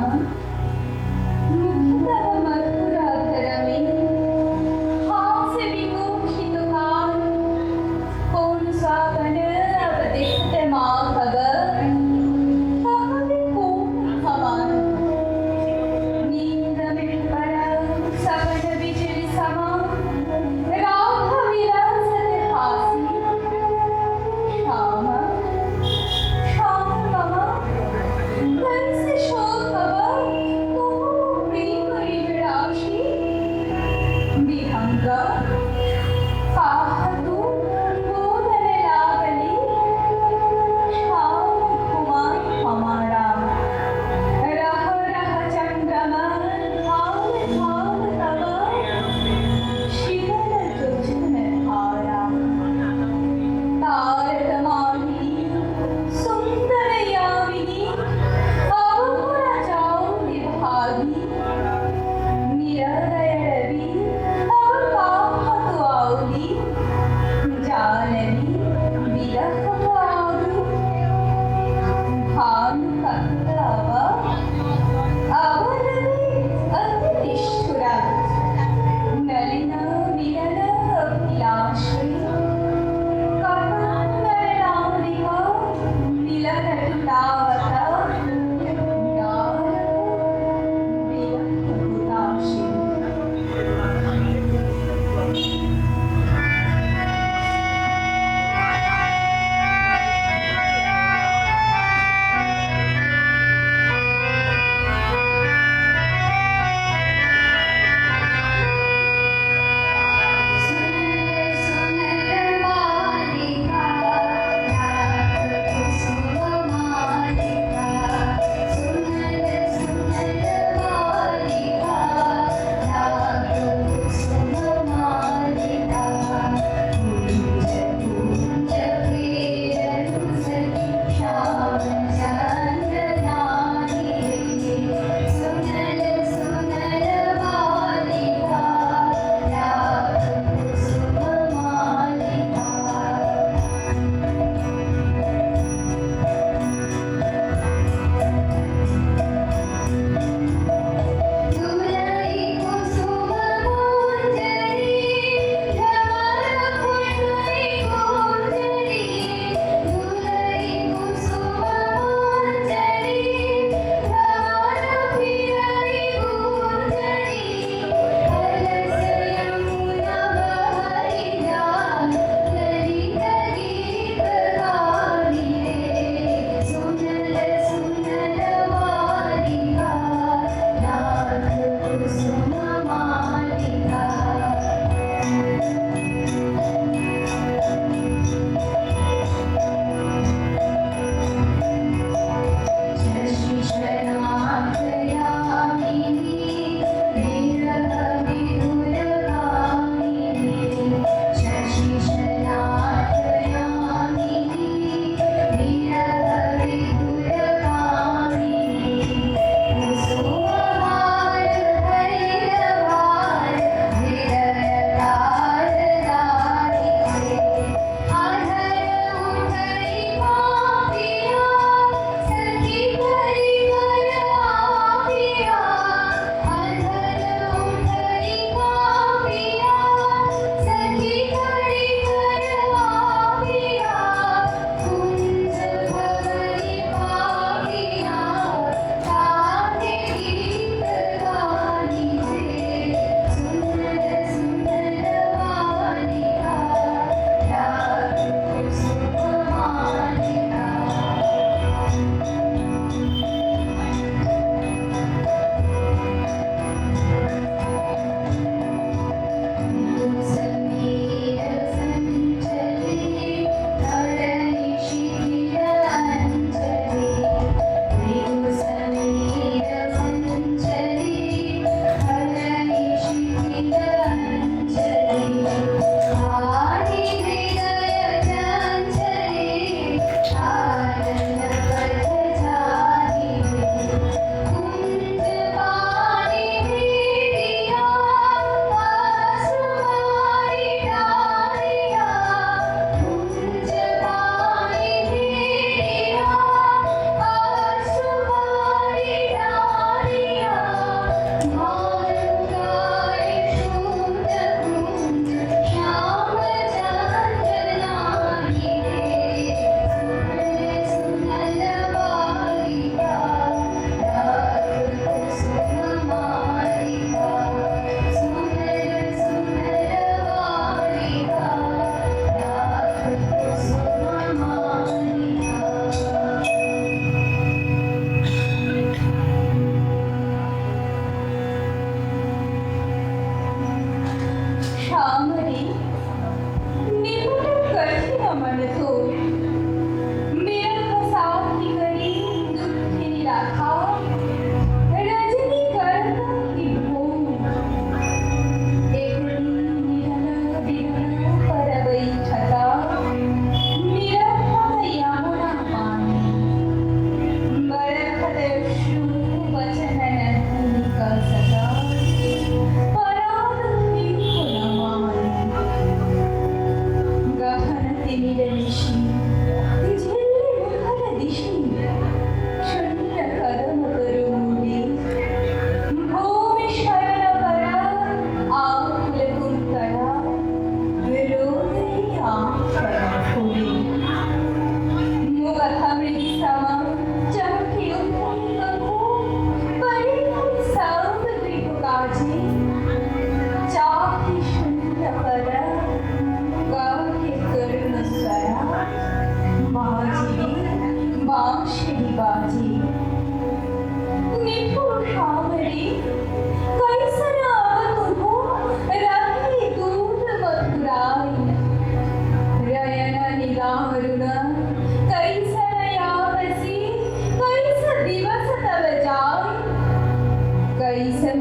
मुखतः मधुराधरमे हास्य विमुखित काल कौन स्वागन अवदित माधव कहावे कौन भवान नींद में पड़ा सपन बिजली समा राग विलासत हासी श्याम श्याम मम कैसे शोक कब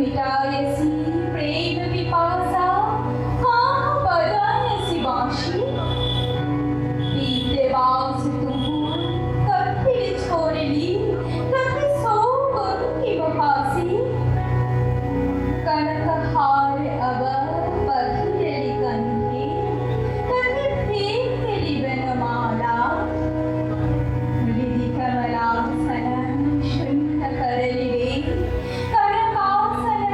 मिटायसी प्रेम पिपासा हाँ बजायसी बांशी पीते बाज तुम कभी छोड़ ली कभी सो की बहासी कनक हार अब पखिरली कंठी कभी प्रेम तेरी बनमाला विधि कमलासन शृंख करलिवे कनकासन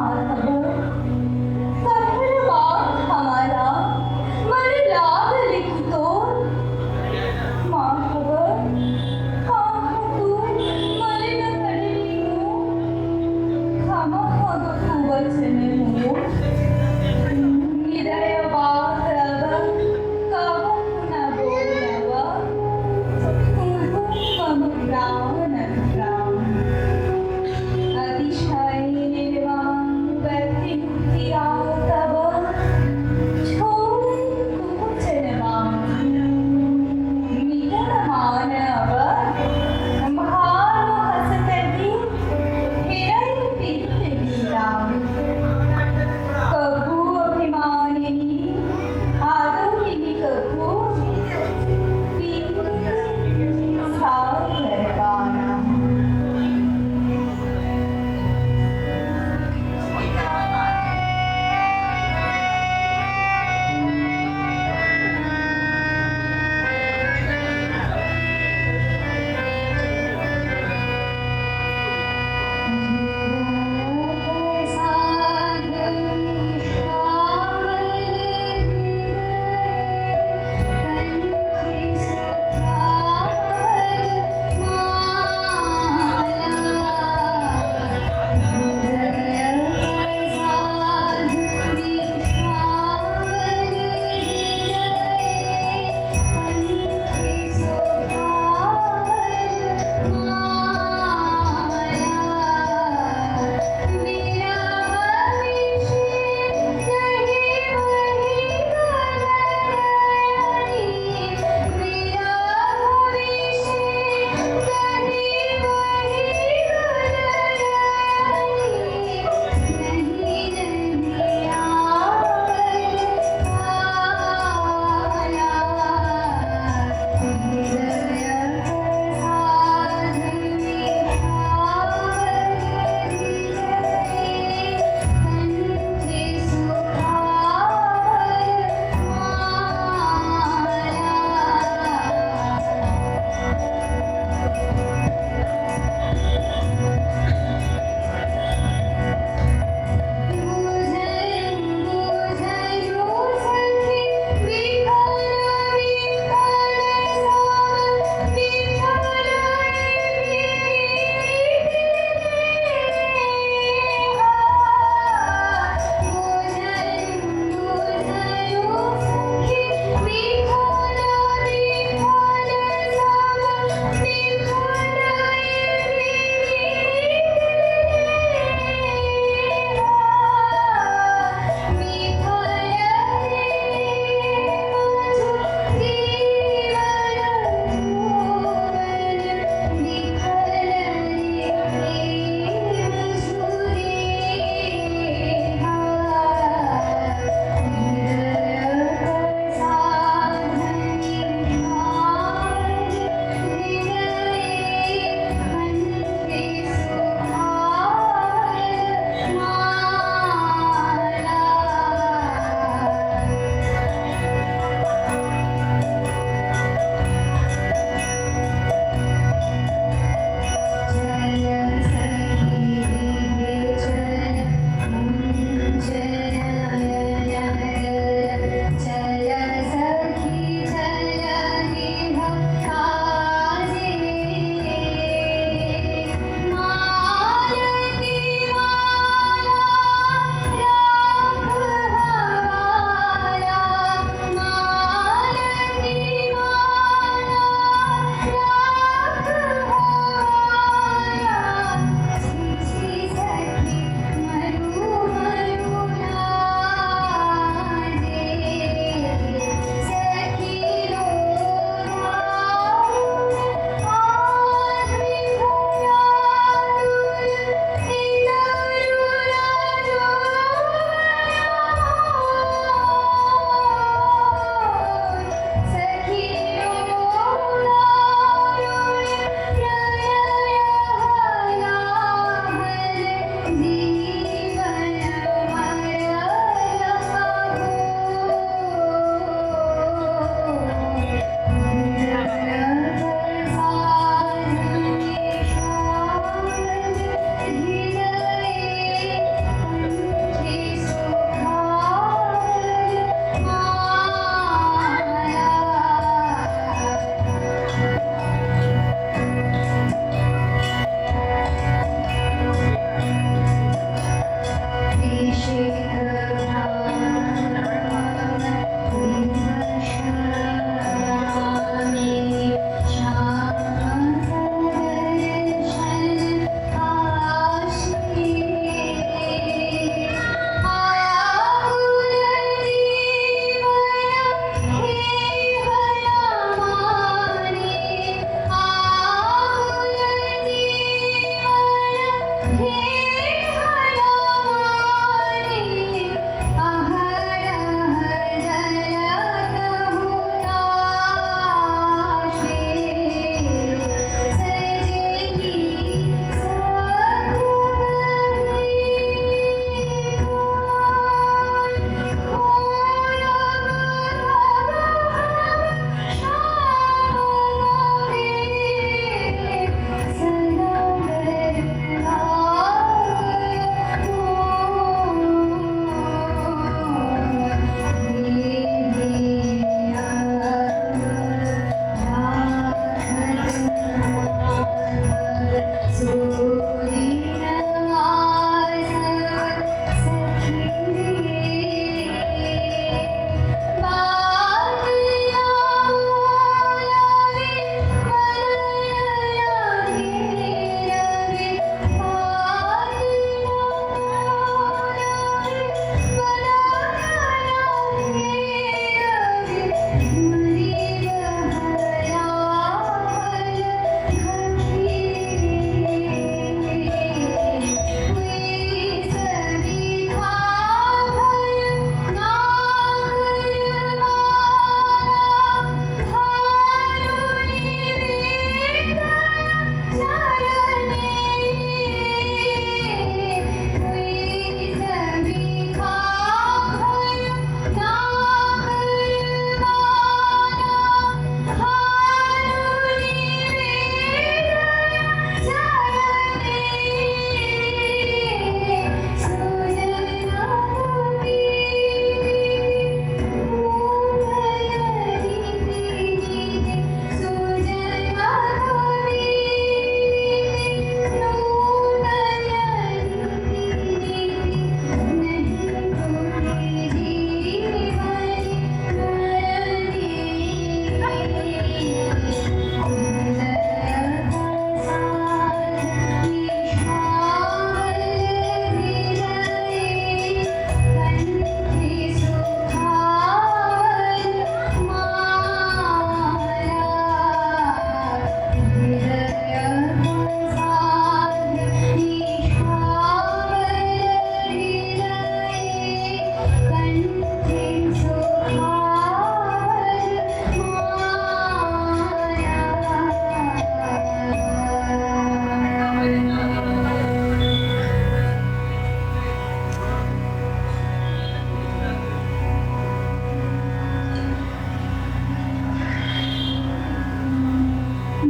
माधव कठिन बात हमारा मन लाग लिखितो माधव आह तू मन न करिली क्षमा हग कुवचन मोर हृदय बातव कहु न बोलव तुम मम प्राण प्राण अतिशय निर्वाण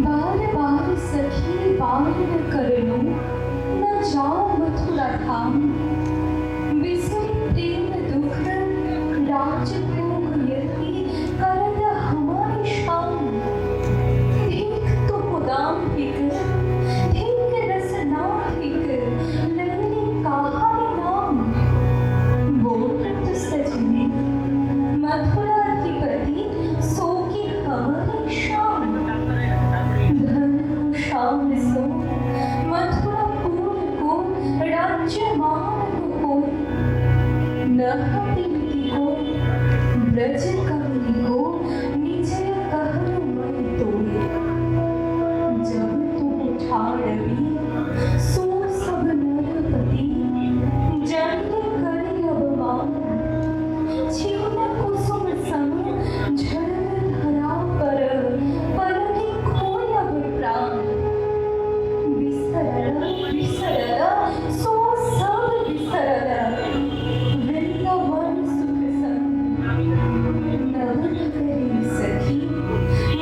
बार बार सखी बार न करनो न जाओ मथुरा धाम बिसरी प्रेम दुख राज भोग यति करद हमारी शाम देख तो मुदाम हिक देख रसना हिक लैली कहानी नाम बोल तो सजनी मथुरा अधिपति सो की हमारी शाम धन को शाम सो मथुरापुर को राज्य मान को नहती को ब्रज कवि को निजय कहरु मन तोड़े जब तुम ठाड़वी सो सब नरपति जन्य करे अवमान जीवन कुसुम सम झड़क धरा पर की खोय अब प्राण बिसरल बिसरल सो सब बिसरल वृंदावन सुख संग नवन करे सखी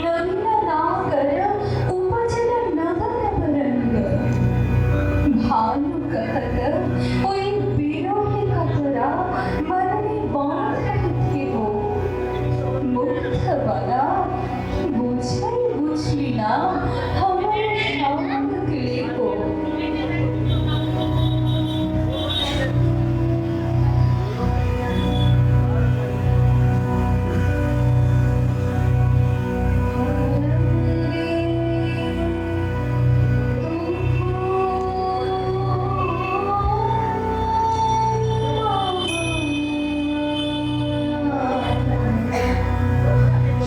नवीन ना कर उपजल नवन रंग भानु कहत कोई बिरोही कतरा मन में बांध रखे हो मुक्त बना बुझई बुझली ना हमर शाम किले को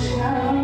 श्याम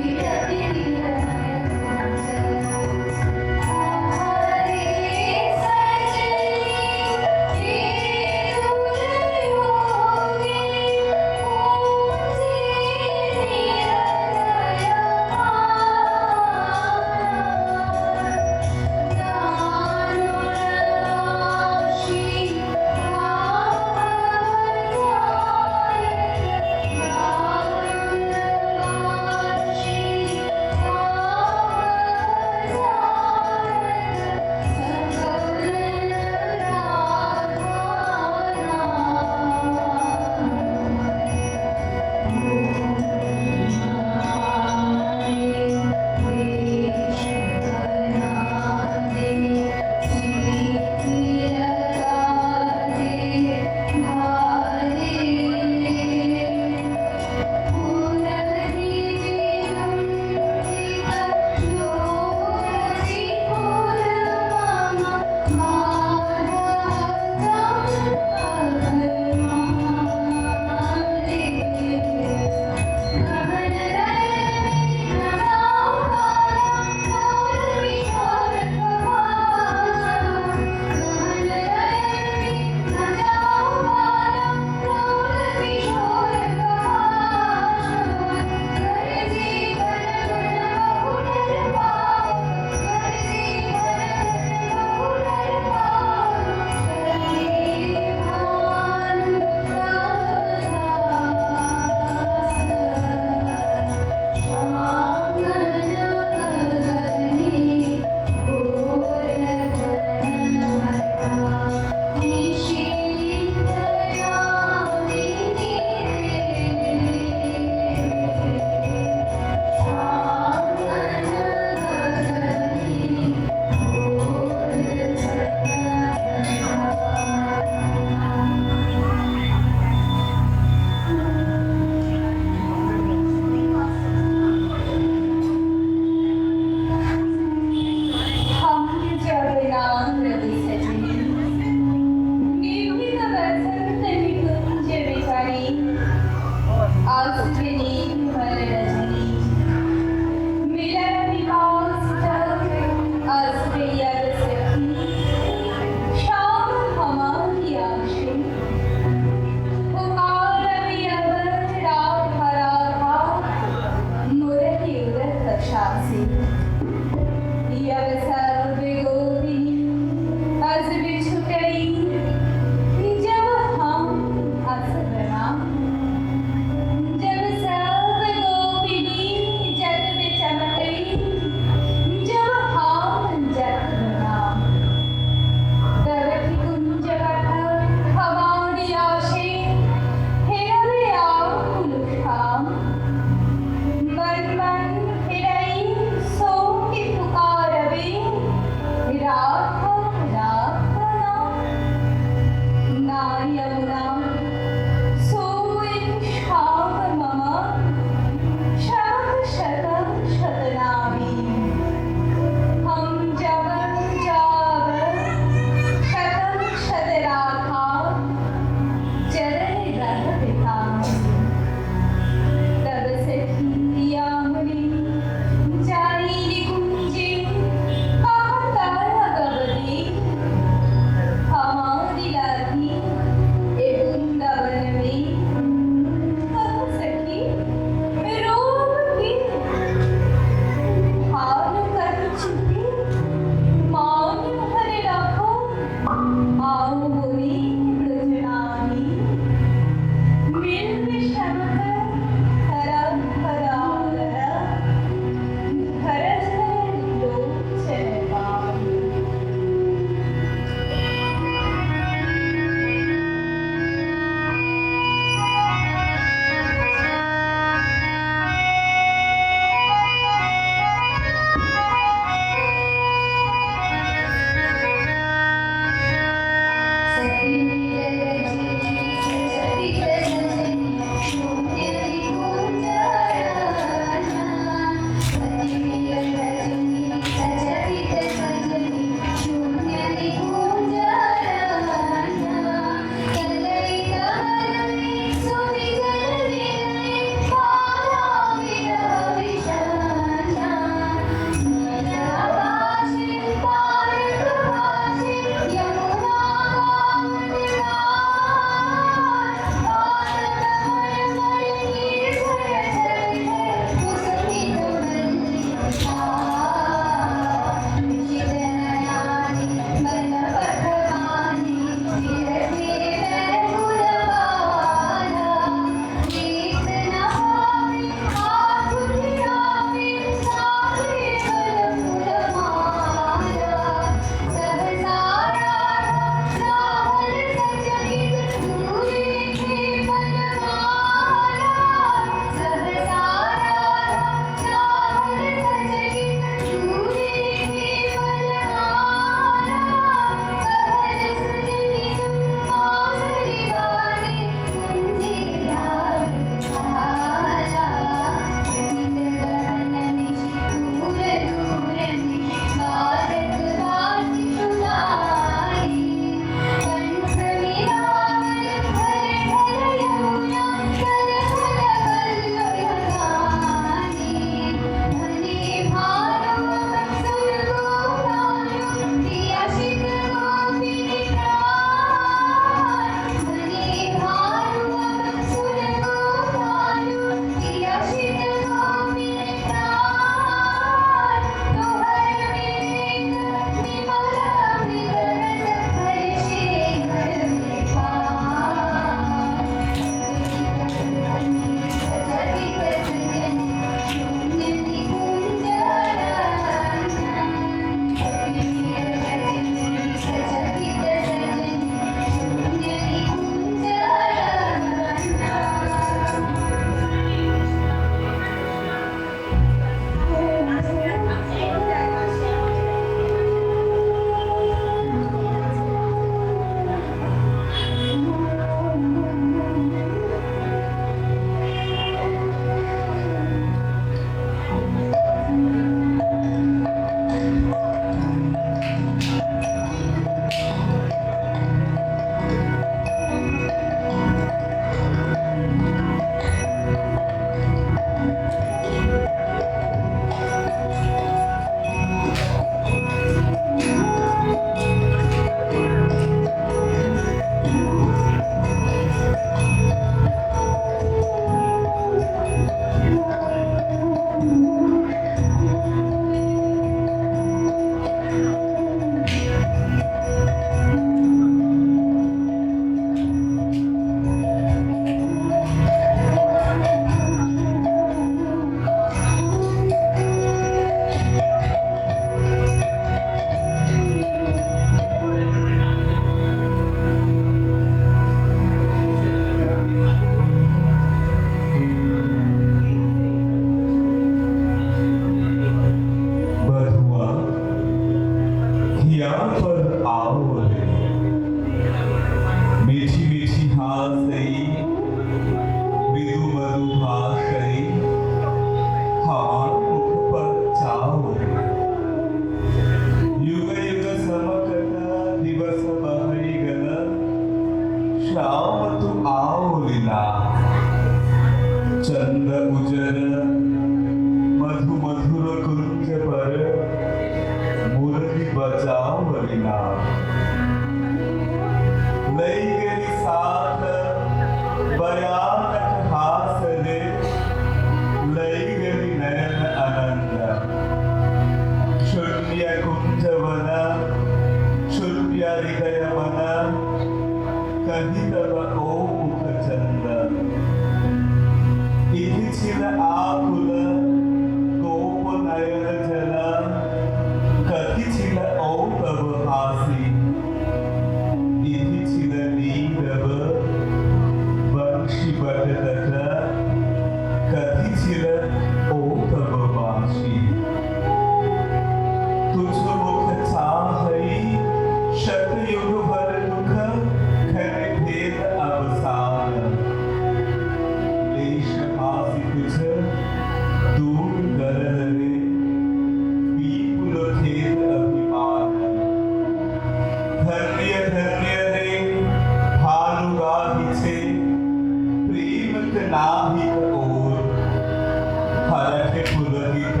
पुलकित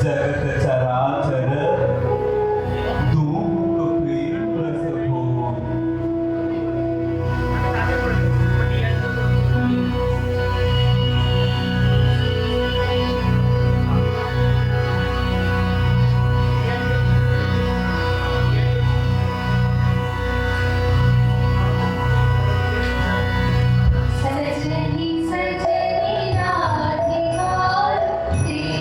जगत चराचर दुख प्रेम रस भोग। सजनी सजनी राधिका तेरी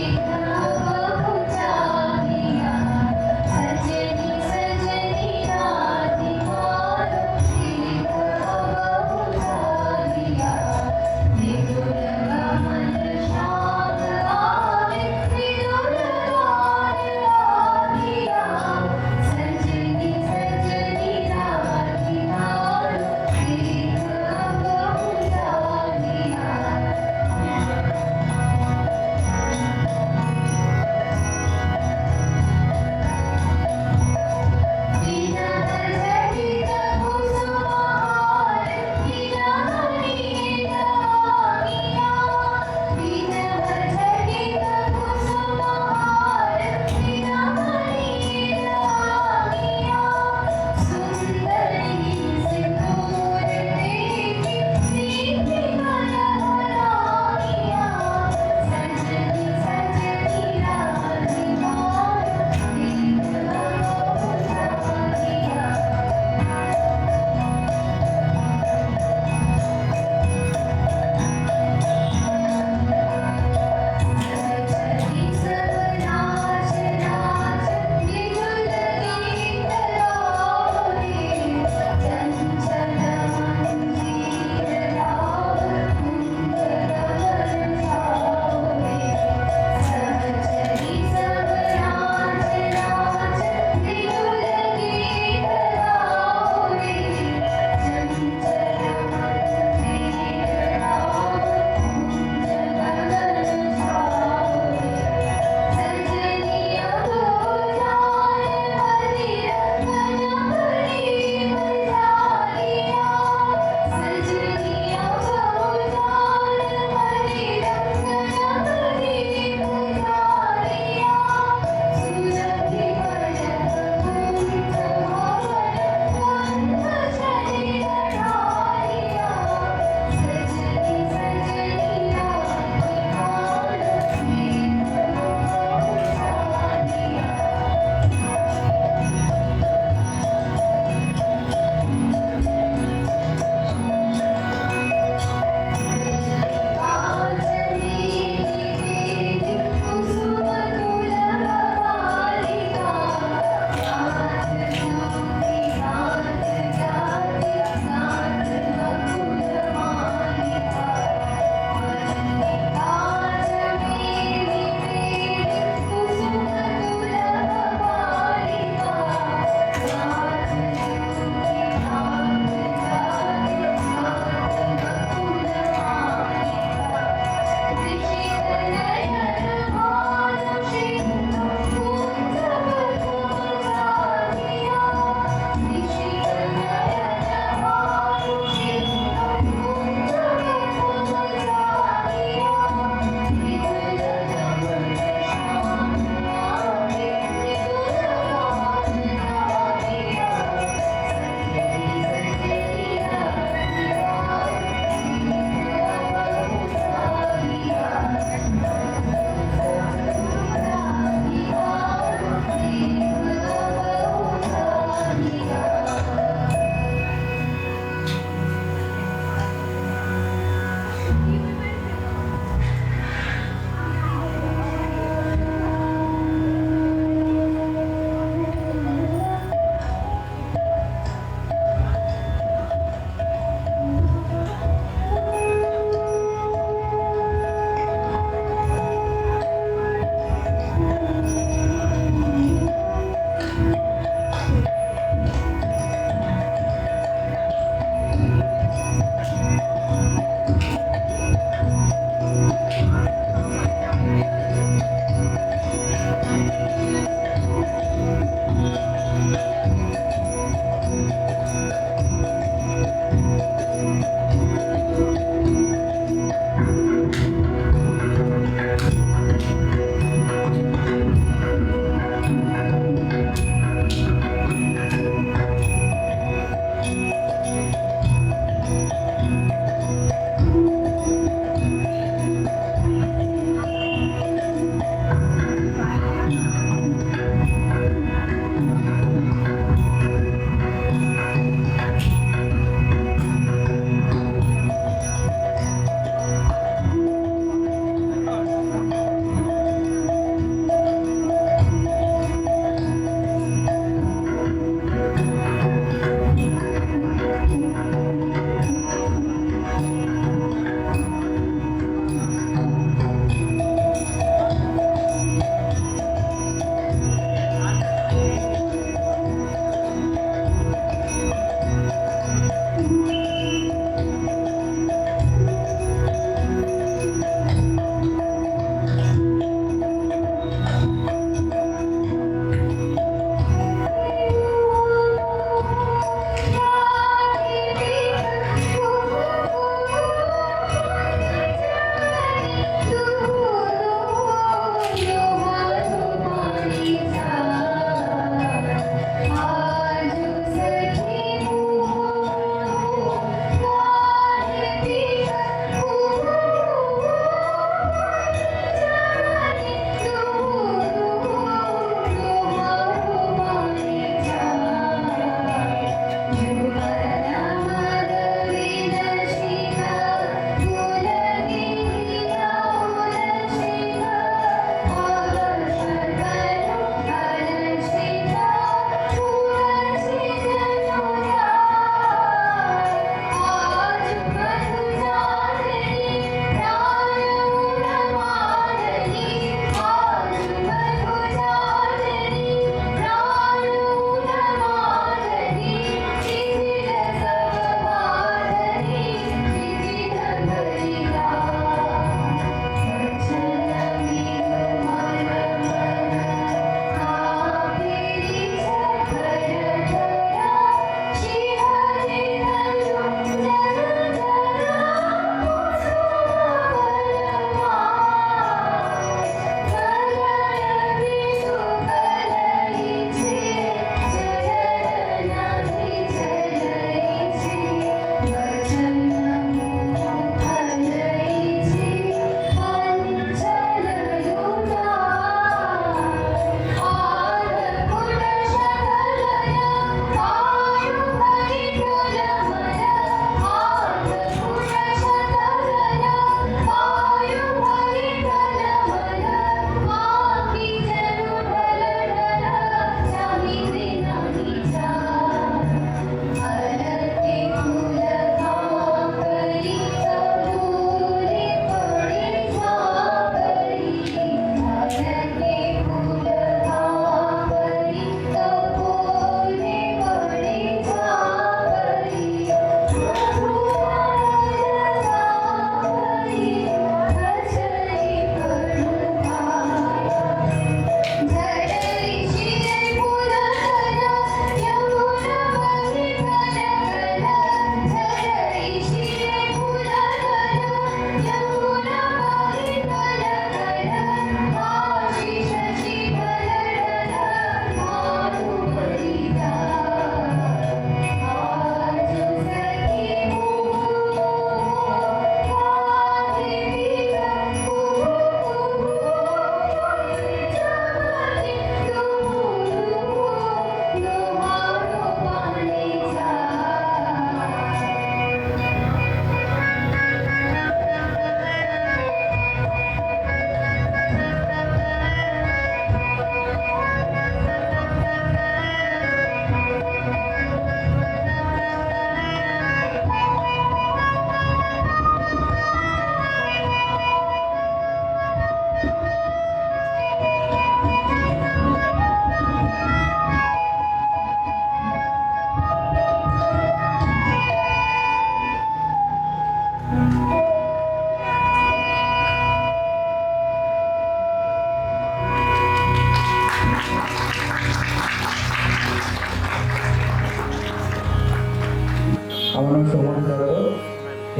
আমার নাম সৌমন দত্ত।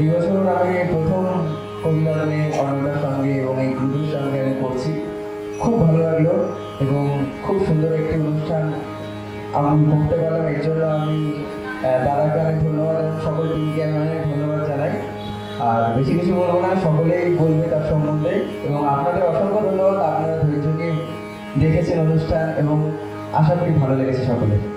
এই বছর আমি প্রথম কবিলগ্নে অনন্যার সঙ্গে এবং এই গ্রুপের সঙ্গে আমি করছি। খুব ভালো লাগলো এবং খুব সুন্দর একটি অনুষ্ঠান আমি করতে পারলাম। এর জন্য আমি দাদাকে অনেক ধন্যবাদ এবং সকল টিমকে আমি অনেক ধন্যবাদ জানাই। আর বেশি কিছু বলবো না, সকলেই বলবে তার সম্বন্ধে। এবং আপনাদের অসংখ্য ধন্যবাদ, আপনারা ধৈর্য নিয়ে দেখেছেন অনুষ্ঠান এবং আশা করি ভালো লেগেছে সকলের।